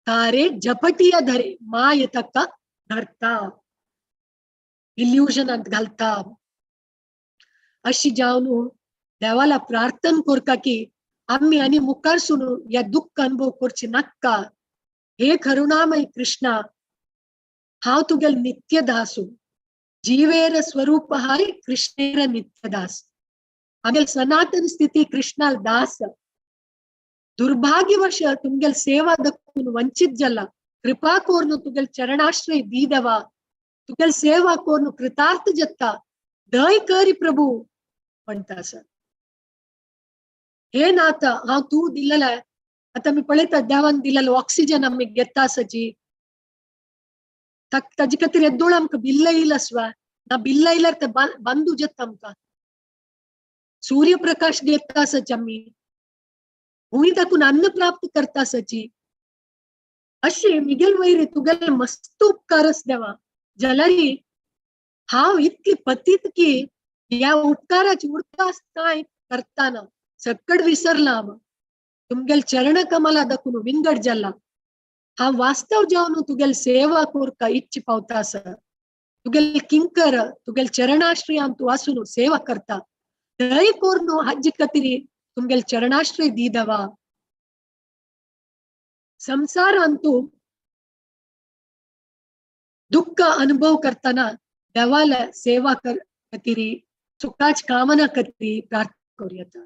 तारे झपटिया धरे माय तक्का धरता इल्युजनांत घालता अशी जावन देवाला प्रार्थना करता की आम्ही आणि मुखार सुनू या दुःख अनुभव करचे नक्का हे करुणामय कृष्णा हांव तुगेल नित्य दासू जीवेर स्वरूप हाय कृष्णेर नित्य दास आगेल सनातन स्थिति कृष्णाल दास दुर्भाग्यवश तुमगेल सेवा दಕ್ಕುನು ವಂಚಿत जला कृपा कोरनु तुगेल चरणाश्रय दीदवा तुगेल सेवा कोरनु कृतार्थ जत्ता दय करी प्रभू म्हणता सर हे नाता हा तू दिलेला आता मी पळयता देवान दिलेलो ऑक्सिजन आम्ही घेता सची ताजी खातीर येद्दोळ आमकां बिल्ल येयला स्वा ना बिल्ल येयल्यार ते बंदू जत्ता आमकां सूर्यप्रकाश घेता सच आम्ही हुई ताकून अन्न प्राप्त करता सची अशी मिगेल वैरे तुगेल मस्त उपकारस देवा जलारी हांव इतकी पतीत की या उपकाराची उडकास काय करताना सकड विसरला तुमगेल चरण कमला दखून विंगड जल्ला हा वास्तव जावन तुगेल सेवा कोरका इच्छी पावतास तुगेल किंकर तुगेल चरणाश्रयान तू आसून सेवा करता दय कोरनो हज्ज कतिरी तुमगेल चरणाश्रय दीदवा संसार अंतू दुःख अनुभव करताना देवाला सेवा कतिरी सुखाच कामना कतिरी प्रार्थना करूयात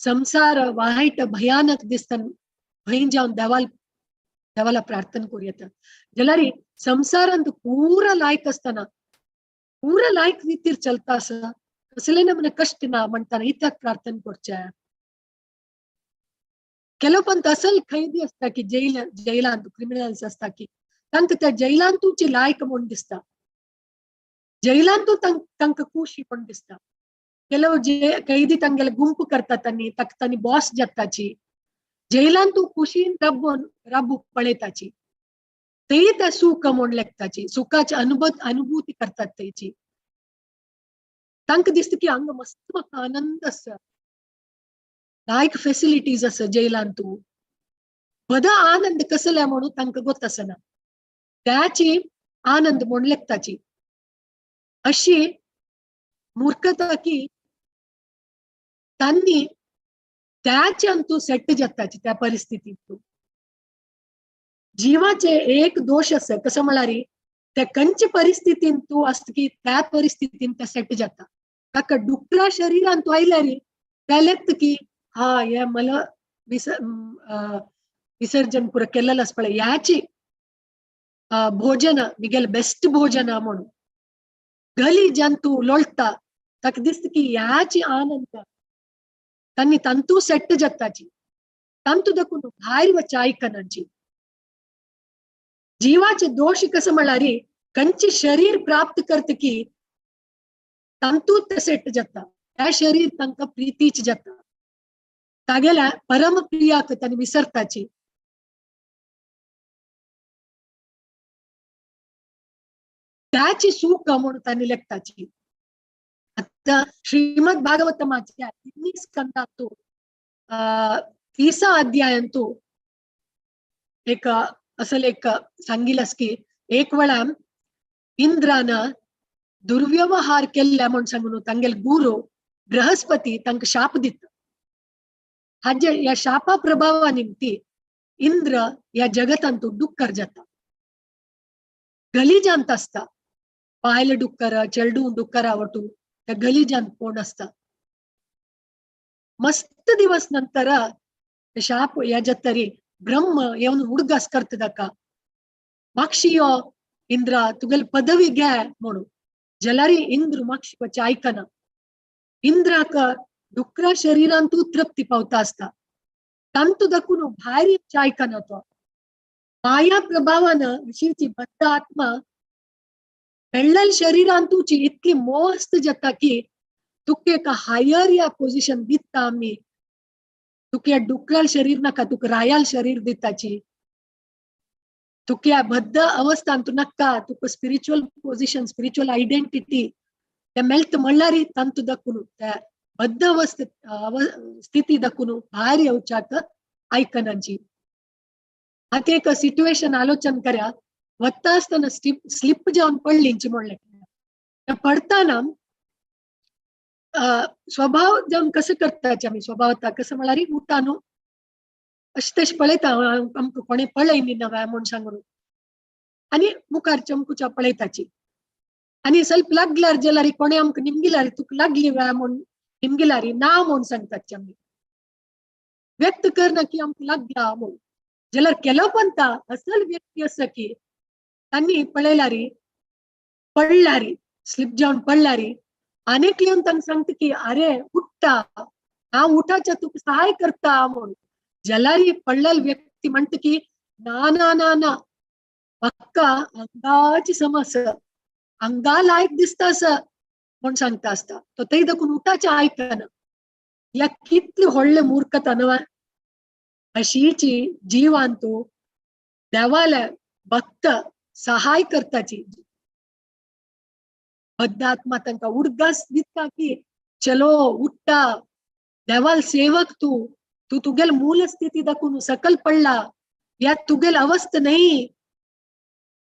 संसार वाईट भयानक दिसताना भयन जाऊन देवाला प्रार्थना करूयात जलारी संसारांत पूरा लायक असताना पूरा लायक रीतीर चलता अस कसले नमने कष्ट ना म्हणताना इत्याक प्रार्थना करच्या ಕೆಲವೊಂದು ಅಸಲ್ ಖೈದಿ असता की ಜೈಲಾಂತ ಕ್ರಿಮಿನಲ್ಸ್ असता की तांक त्या जैलांतूची लायक म्हूण दिसता जैलांतू तांकां खुशी पण दिसता ಕೆಲವು कैदी तांगेले गुंपू करतात तांणी बॉस जाताची जैलांतू खुशीन रब्बू पळयताची तेही त्या सुख म्हण लेखताची सुखाची अनुभूती करतात त्याची तांकां दिसता की हांगा मस्त म्हाका आनंद आसा लायक फेसिलिटीज आसा जेलांत तू बदा आनंद कसल्या म्हणून तांकां गोत आसना त्याची आनंद म्हण लेखताची अशी मूर्खता की त्यांनी त्याच्यान तू सेट जाताची त्या परिस्थितीत तू जीवाचे एक दोष आसा कसं म्हळ्यार त्या खंयचे परिस्थितीन तू असत की त्या परिस्थितीन त्या सेट जाता ताका डुकरा शरीरान तू आयल्यार त्या लेखत की हा हे मला विसर्जन पुरा केलेलं आस पळय ह्याची भोजन मिगेल बेस्ट भोजन म्हणून गलीजान तू लोळता ताका दिसता की ह्याची आनंद त्यांनी तंतू सेट जाताची तंतू दखून भायर वच आयकनाची जीवाचे दोष कसं म्हळ्यार खंयचे शरीर प्राप्त करत की तंतू ते सेट जाता त्या शरीर तांकां प्रितीच जाता तागेल्या परम प्रियाक तांणी विसरताची त्याची सूख म्हणून तांणी लेखताची आता श्रीमद भागवतमाच्या 3 स्कंदात 30 अध्यायांत एक असल एक सांगिलास की एक वेळा इंद्रानं दुर्व्यवहार केल्ल्या म्हणून सांगून तांगेल गुरु बृहस्पती तांकां शाप दिता हाजे या शापा प्रभावा निमती इंद्र या जगतांत डुक्कर जाता गलिजांत असता पायल डुक्कर चेडू डुक्कर आवटू त्या गलिजांत कोण असता मस्त दिवस नंतर शाप या तरी ब्रह्म येवन हुडगास करता ताका मागशी यो इंद्रा तुगेल पदवी घे म्हणून जलारी इंद्र मागशी वच आयकना इंद्राक डुकरा शरीरांत तृप्ती पावता असता तांतू दखून भायर आयकना तो माया प्रभावान अशीची बद्ध आत्मा पेळ्ळल शरीरांतूची इतकी मोस्त जाता की तुका एक हायर या पोझिशन दिता आमी तुका डुकराल शरीर नाका तुका रायाल शरीर दिताची तुका बद्ध अवस्थान तू नक्का तुका स्पिरिच्युअल पोझिशन स्पिरिच्युअल आयडेंटिटी ते मेळत म्हणल्यार तांतू दखून त्या बद्ध स्थिती दखून भायर येवच्याक आयकनाची आता एक सिच्युएशन आलोचन करा वत्ता आसतना स्लिप जावन पडलींची म्हणलें पडताना स्वभाव जावन कसं करताचे आमी स्वभावता कसं म्हळ्यार उठा न्हू अशें तशें पळयता आमकां कोणें पळय न्ही नव्या म्हूण सांगून आनी मुखार चमकुच्या पळयताची आनी ಸ್ವಲ್ಪ लागल्यार जाल्यार कोणें आमकां निमगिल्यार तुका लागली वा म्हूण निमगिल्यार ना म्हूण सांगताचे आमी व्यक्त करना की आमकां लागला म्हूण जाल्यार केलो पंता असल व्यक्ती आसा की तांणी पळयल्यार पडल्यार स्लिप जावन पडल्यार अनेक येवन तांकां सांगता की अरे उठ्ठा हांव उठाच्या तुका सहाय करता म्हूण जाल्यार पडलेल व्यक्ती म्हणटा की ना ना ना ना म्हाका अंगाची समस्या अंगा लायक दिसता आसा म्हूण सांगता आसता तो थंय देखून उठाच्या आयकना ह्या कितली व्हडले मूर्खता न्हय अशीची जीवान तूं देवाले भक्त सहाय करताची बद्ध आत्मा तांकां उर्गास दिता की चलो उठ्ठा देवाल सेवक तू तुगेल मूल स्थिती दाखवून सकल पडला या तुगेल अवस्था नाही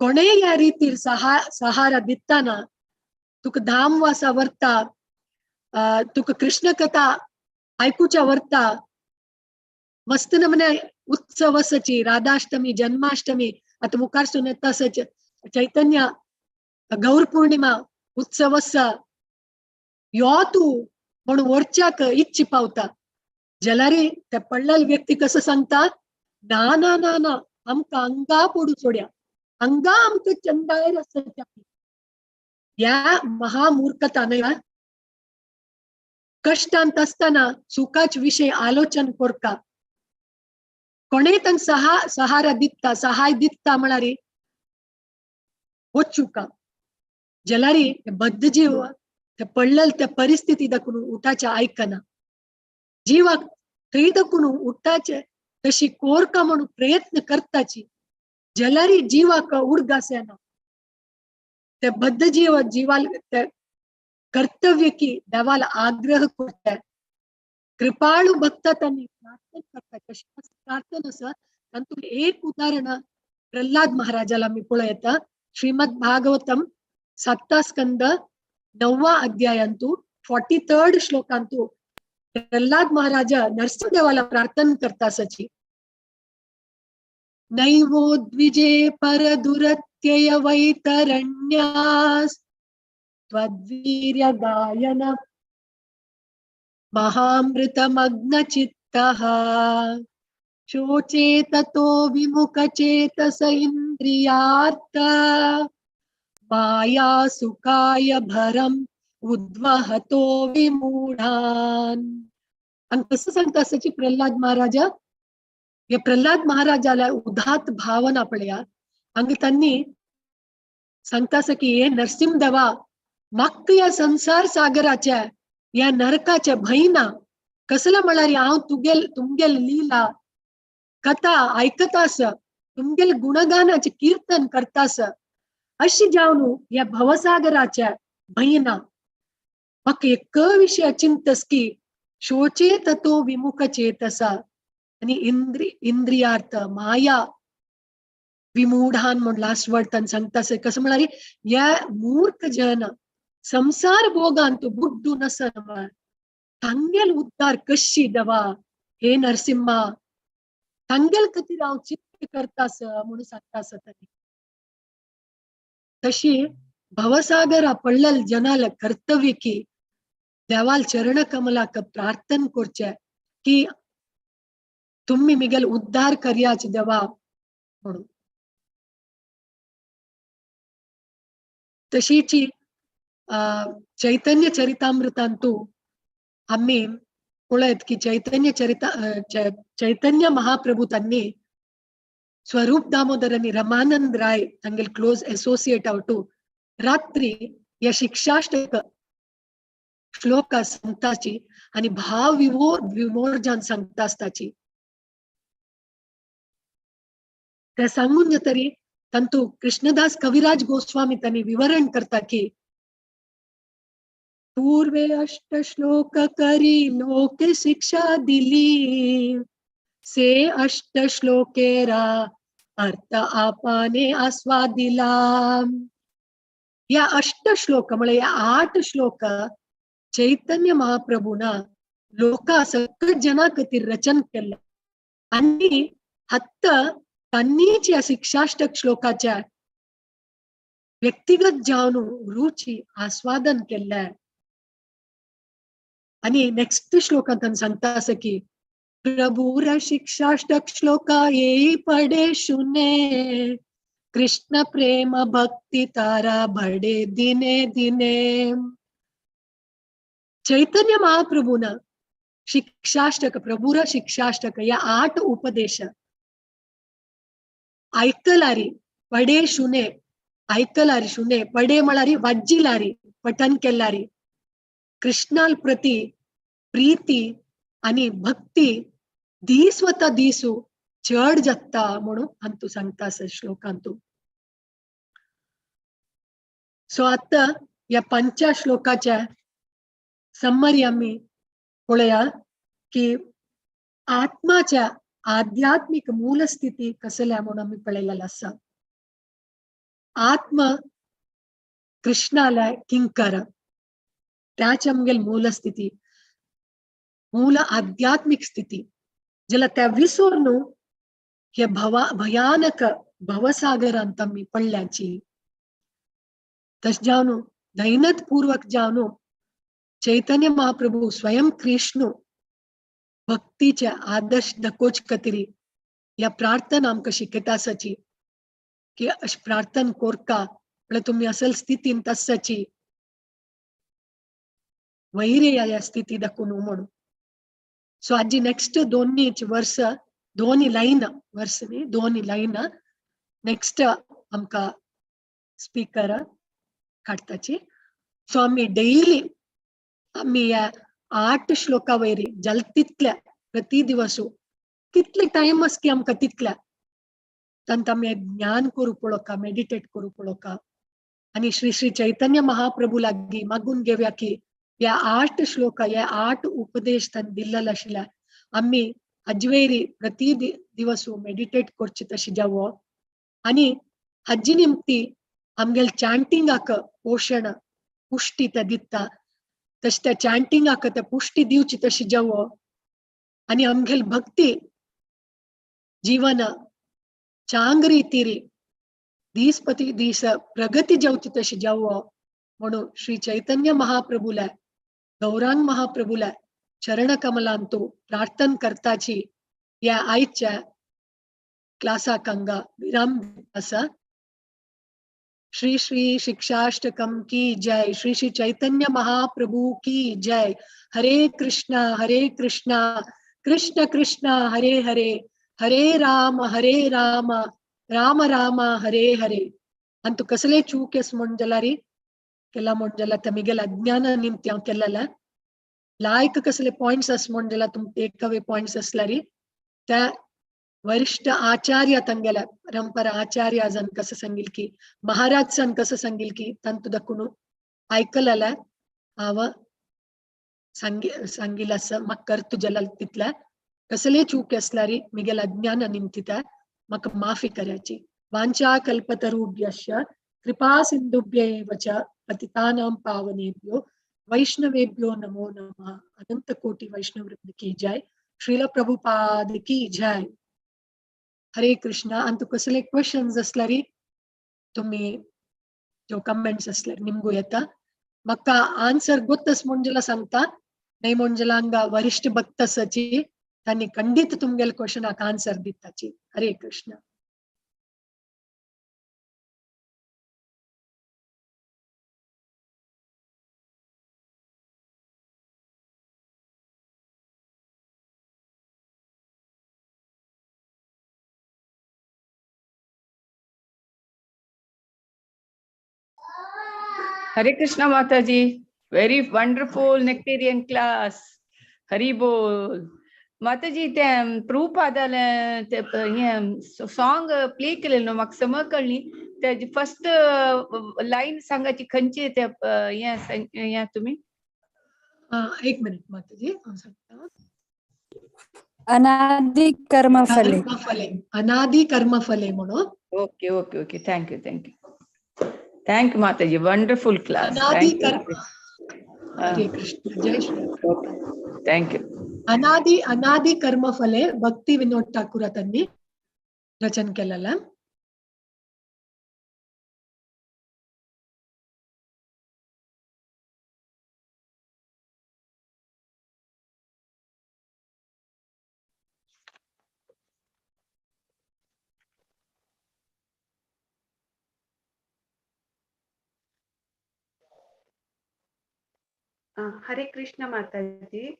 कोणे या रीतीर सहारा दिताना तुका धाम वासा वर्ता तुका कृष्ण कथा ऐकूच्या वर्ता मस्त नमने उत्सव आसाची राधाष्टमी जन्माष्टमी आता मुखार सुन येता चैतन्य गौर पौर्णिमा उत्सव आसा यो तू म्हणून वरच्याक इच्छी पावता जाल्यार ते पडलेल व्यक्ती कसं सांगता ना ना ना ना आमकां अंगा पडू सोड्या अंगा आमकां चंदायर आसा या महामूर्खता न्हय कष्टांत असताना सुखाच विषय आलोचन करता कोणेय तांकां सहारा दिता सहाय दिता म्हळ्यार वचूका जाल्यार बद्ध जीव ते पडलेल त्या परिस्थिती दाखवून उठाच्या आयकना जीवाक थंय दाखवून उठाचे तशी कोरका म्हणून प्रयत्न करताची जलारी जीवाक उडगासेना ते बद्ध जीवाल ते कर्तव्य की देवाला आग्रह करता कृपाळू भक्त त्यांनी प्रार्थना करता कशी प्रार्थना असं तातूंत एक उदाहरण प्रल्हाद महाराजाला मी पळयता श्रीमद भागवतम 7 स्कंद 9 अध्यायांतू 43rd श्लोकांतू प्रल्हाद महाराजा नरसिंहदेवाला प्रार्थना करता सची नैवो द्विजे परदुरत्यय वैतरण्यास त्वद्वीर्य गायन महामृतमग्न चित्तः शोचे ततो विमुख चेतस इंद्रियार्थ माया सुखाय भरम उद्वहतो विमूढान. आणि कसं सांगता सची प्रल्हाद महाराजा या प्रल्हाद महाराजाला उदात भावना पडल्या आणि त्यांनी सांगता की हे नरसिंहदेवा मक्क या संसार सागराच्या या नरकाच्या भयना कसला म्हणारी हांव तुमगेल लीला कथा ऐकतास तुमगेल गुणगानाचे कीर्तन करतास अशी जाऊन या भवसागराच्या भयना मग एक विषय चिंतस की शोचे ततो विमुख चेतसा आणि इंद्रियार्थ माया विमूढान म्हणून लास्ट वर्ड त्यांनी सांगतास कसं म्हणाली या मूर्ख जन संसार भोगांतू बुड्डू नसन तांगेल उद्धार कशी दवा हे नरसिंहा तांगेल कधी राव चित्त करतास म्हणून सांगतास त्यांनी. तशी भवसागर पडल जनाला कर्तव्य की देवाल चरण कमलाक प्रार्थना करचे की तुम्ही मिगेल उद्धार कर्याच देवा म्हणून. तशीची चैतन्य चरितामृतांतू आम्ही पळयत की चैतन्य महाप्रभू त्यांनी स्वरूप दामोदर आणि रमानंद राय तांगेल क्लोज एसोसिएट आवटू रात्री या शिक्षाष्टक श्लोक सांगताची आणि भाव विमोर्जन सांगता असताची ते सांगून तरी तंतु कृष्णदास कविराज गोस्वामी त्यांनी विवरण करता की पूर्वे 8 श्लोक करी लोक शिक्षा दिली से 8 श्लोकेरा अर्थ आपाने आस्वादिला. या 8 श्लोक म्हणजे या 8 श्लोक चैतन्य महाप्रभूना लोका सकट जना खातीर रचन केलं आणि हत्त त्यांनीच या शिक्षाष्टक श्लोकाच्या व्यक्तिगत जाऊन रुची आस्वादन केलं. आणि नेक्स्ट श्लोकात त्यांनी सांगता असं की प्रभूर शिक्षाष्टक श्लोका येई पडे शुने कृष्ण प्रेम भक्ती तारा भडे दिने दिने. चैतन्य महाप्रभूना शिक्षाष्टक प्रभूर शिक्षाष्टक या 8 उपदेश ऐकलारी पडे शुने ऐकलारी शुने पडे म्हणारी वाज्जिलारी पठन केलारी कृष्णाल प्रती प्रीती आणि भक्ती दीस्वता दीसू चढ जत्ता म्हणून अंतू सांगता श्लोकांतू. सो आता या 5 श्लोकाच्या सम्मरी आम्ही पळया की आत्माच्या आध्यात्मिक मूलस्थिती कसल्या म्हणून आम्ही पळयलेला असा. आत्मा कृष्णाला किंकर त्याच्या मुगेल मूलस्थिती मूल आध्यात्मिक स्थिती ज्याला त्या विसरून हे भयानक भवसागरांत आम्ही पडल्याची. तस जावनु दैनत पूर्वक जावनु चैतन्य महाप्रभू स्वयं कृष्ण भक्तीच्या आदर्श दकोच कतिरी या प्रार्थना आमकां शिकयता आसाची की अशी प्रार्थना कोरका म्हळ्यार तुम्ही असल स्थितीन तसाची वैरे या स्थिती दाखवून म्हणून. सो आजी नेक्स्ट दोन्ही लाईन नेक्स्ट आमकां स्पीकर काडताची. सो आम्ही डेली आम्ही या 8 श्लोका वैरी जल तितल्या प्रति दिवसू कितले टाइम की आमकां तितल्या तांत आमी ज्ञान करू पळोवका मेडिटेट करू पळोवका आणि श्री श्री चैतन्य महाप्रभू लागी मागून घेवया की या 8 श्लोक या 8 उपदेश तांणी दिल्लेले आशिल्ले आम्ही अजवेरी प्रति दिवस मेडिटेट करची तशी जावो आणि हाजी निमती आमगेल चॅन्टिंगाक पोषण पुष्टी ते दिता तशी त्या चॅन्टिंगाक ते पुष्टी दिवची तशी जावो आणि आमगेल भक्ती जीवन चांग रीतीरी दीसपती दीस प्रगती जावची तशी जावो म्हणून श्री चैतन्य महाप्रभूला गौरांग महाप्रभूला चरण कमलांतू प्रार्थना करताची या आयच्या क्लासाक हांगा विराम आसा श्री श्री शिक्षाष्टकम की जय श्री श्री चैतन्य महाप्रभु की जय हरे कृष्णा कृष्ण कृष्ण हरे हरे हरे राम राम राम हरे हरे अंतु कसले चूकेस म्हणजलारी केला म्हणजला तमिगेल अज्ञान निम्ति हांव केलेला लायक कसले पॉइंट्स अस म्हणजला तुम टेक अवे पॉइंट्स असलारी त्या वरिष्ठ आचार्य तंगेला परंपरा आचार्य जन कसं सांगील की महाराज सन कसं सांगील की तंतु दकुनु ऐकलेला हाव सांगील असं मग करतु जलाल तिथला कसले चूक असलारी मिगेल अज्ञान निम्तिता मग माफी करायची वांछा कल्पतरुभ्यश्च कृपा सिंधुभ्यैव च पतितानां पावनेभ्यो वैष्णवेभ्यो नमो नमः अनंत कोटि वैष्णव वृंद की जय श्रील प्रभुपाद की जय हरे कृष्णा अंतु कसले क्वेश्चन्स असलारी तुम्ही जो कमेंट्स असलारी निमगू येता मक्का आन्सर गोत्तस म्हणजला सांगता नाही म्हणजला हंगा वरिष्ठ भक्त सची त्यांनी खंडित तुमगेल क्वेश्चनाक आन्सर दिताची हरे Krishna
Hare Krishna Mataji, very wonderful nectarian class. Hari Bol. Mataji, ते Prabhupada ते song play केलेलं मग समकळली त्याची फर्स्ट लाईन सांगायची खंची त्या या तुम्ही
एक मिनिट माताजी
अनादि कर्म फले
अनादि कर्म फले म्हणून
ओके ओके ओके थँक्यू माताजी वंडरफुल क्लास
अनादि कर्म हरे कृष्ण जय श्री
थँक्यू
अनादि कर्म फले भक्ती विनोद ठाकूर त्यांनी रचन केलेलं
हरे कृष्ण माताजी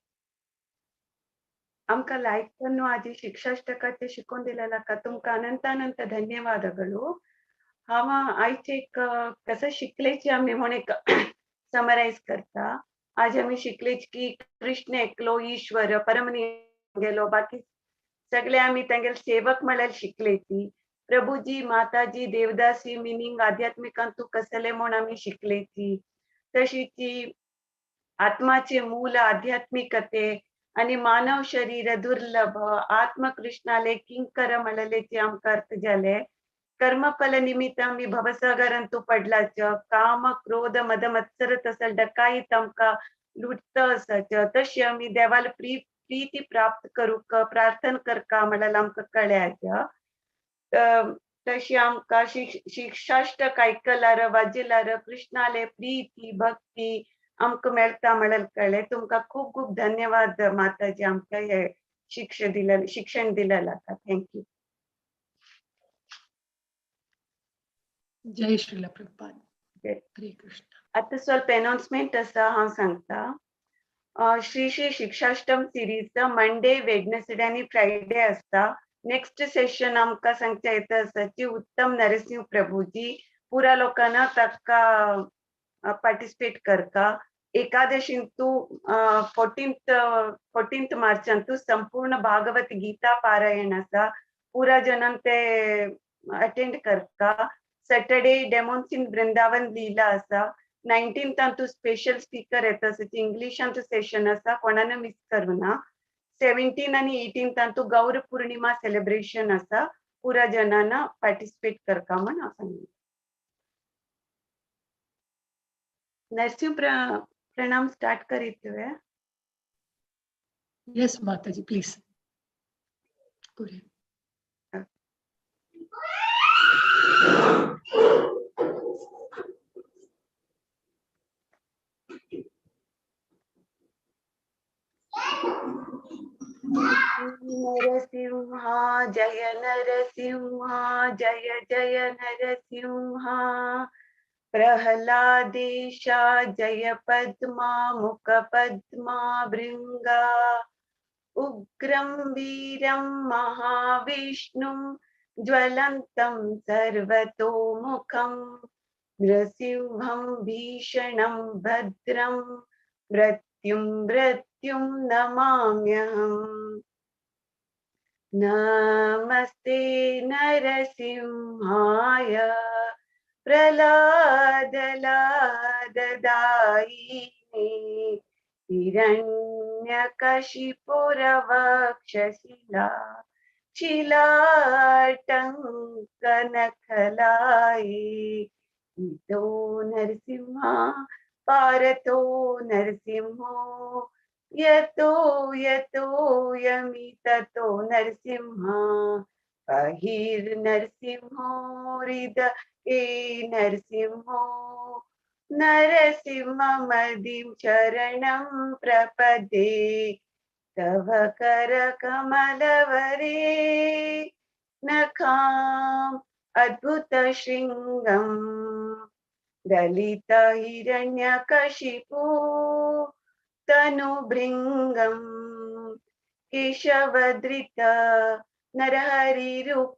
आमका लाईक करून आजी शिक्षाष्टकाचे शिकून दिलेला तुमका अनंत धन्यवादಗಳು हाव आयचे एक कसं शिकलेची आम्ही म्हणून एक समराइज करता आज आम्ही शिकलेच की कृष्ण एकलो ईश्वर परमनी गेलो बाकी सगळे आम्ही त्यांगेल सेवक म्हळ्यार शिकलेची प्रभुजी माताजी देवदासी मिनिंग आध्यात्मिकांतू कसले म्हणून आम्ही शिकलेची तशीची आत्माचे मूल आध्यात्मिकते आणि मानव शरीर दुर्लभ आत्मकृष्णाले किंकर म्हणलेचे आमका अर्थ झाले कर्मफल निमित्त आम्ही भवसागरांतू पडलाच काम क्रोध मद मत्सर तसल डकाईत आमका लुटत असच तशी आम्ही देवाला प्रीती प्राप्त करूक प्रार्थना करका म्हणाला आमका कळ्याच तशी आमका शिक्षाष्टक ऐकलार वाजलार कृष्णाले प्रीती भक्ती आमक मेळता म्हणाल कळले तुमका खूप खूप धन्यवाद माताजी आमका हे शिक्षण दिलेला थँक्यू
जय श्रीला प्रभुपाद हरे कृष्ण
आता ಸ್ವಲ್ಪ अनाउन्समेंट असा हांव सांगता श्री श्री शिक्षाष्टम सिरीजचा मंडे वेडनेसडे आणि फ्रायडे असता नेक्स्ट सेशन आमका सांगता येता असाची उत्तम नरसिंह प्रभुजी पुरा लोकांना ताका पार्टिसिपेट करता एकादशींतू 14th मार्चांतू संपूर्ण भागवत गीता पारायण असा पुरा जनांक ते अटेंड करता. सॅटर्डे डेमोन्स इन वृंदावन लीला आसा. 19th तू स्पेशल स्पीकर येता इंग्लिशांतू सेशन आसा, कोणानं मिस करूना. 17 आणि 18 तू गौर पूर्णिमा सेलिब्रेशन आसा, पुरा जनांना पार्टिसिपेट करता म्हण सांगितलं. नरसिंह प्रणाम स्टार्ट करीत हुए.
यस माताजी प्लीज.
नरसिंहा जय नरसिंहा जय जय नरसिंहा. प्रहलादेशा जय पद्मा मुख पद्मा भृंगा. उग्रं वीरं महाविष्णुं ज्वलन्तं सर्वतोमुखं. नृसिंहं भीषणं भद्रं मृत्युं नमाम्यहम्. नमस्ते नरसिंहाय प्रह्लादलाददायिने. हिरण्यकशिपुरवक्षशिला शिलाटङ्कनखलाये. इतो नरसिंहा पारतो नरसिंहो. यतो यतो यमि ततो नरसिंहा. बहिर्नरसिंहो हृदये नरसिंहो. नरसिंहमदिं शरणं प्रपदे. तव करकमलवरे नखाम् अद्भुतशृङ्गम्. दलित हिरण्यकशिपु तनुभृङ्गम्. केशवधृत नरहरिरूप.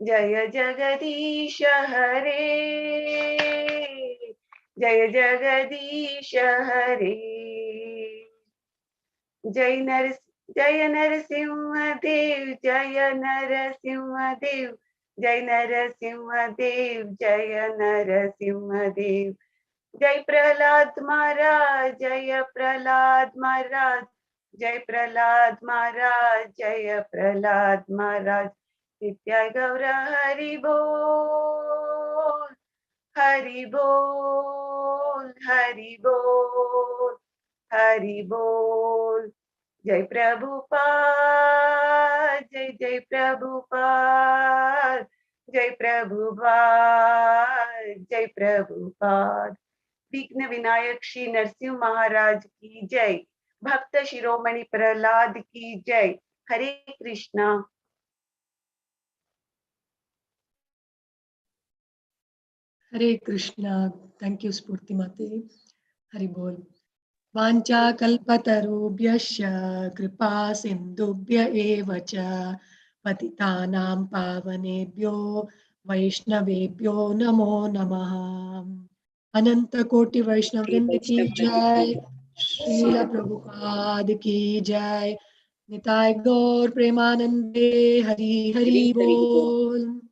जय जगदीश हरे. जय जगदीश हरे. जय नरसिंह देव जय नरसिंह देव. जय नरसिंह देव जय नरसिंह देव. जय प्रहलाद महाराज जय प्रहलाद महाराज. जय प्रहलाद महाराज जय प्रहलाद महाराज. नित्याय गौर हरि बोल. हरि बोल हरि बोल हरि बोल. जय प्रभुपाद जय जय प्रभुपाद. जय प्रभुपाद जय प्रभुपाद. विघ्न विनायक श्री नरसिंह महाराज की जय. भक्त शिरोमणि प्रहलाद की जय. हरे कृष्णा.
हरे कृष्णा. थैंक यू स्फूर्ति माताजी. हरि बोल. वाञ्छा कल्पतरुभ्यश्च कृपा सिन्धुभ्य एव च पतितानां पावनेभ्यो वैष्णवेभ्यो नमो नमः. अनंत कोटि वैष्णव वृंद की जय. श्रील प्रभुपाद की जय. निताय गौर प्रेमानंदे. हरि हरि बोल.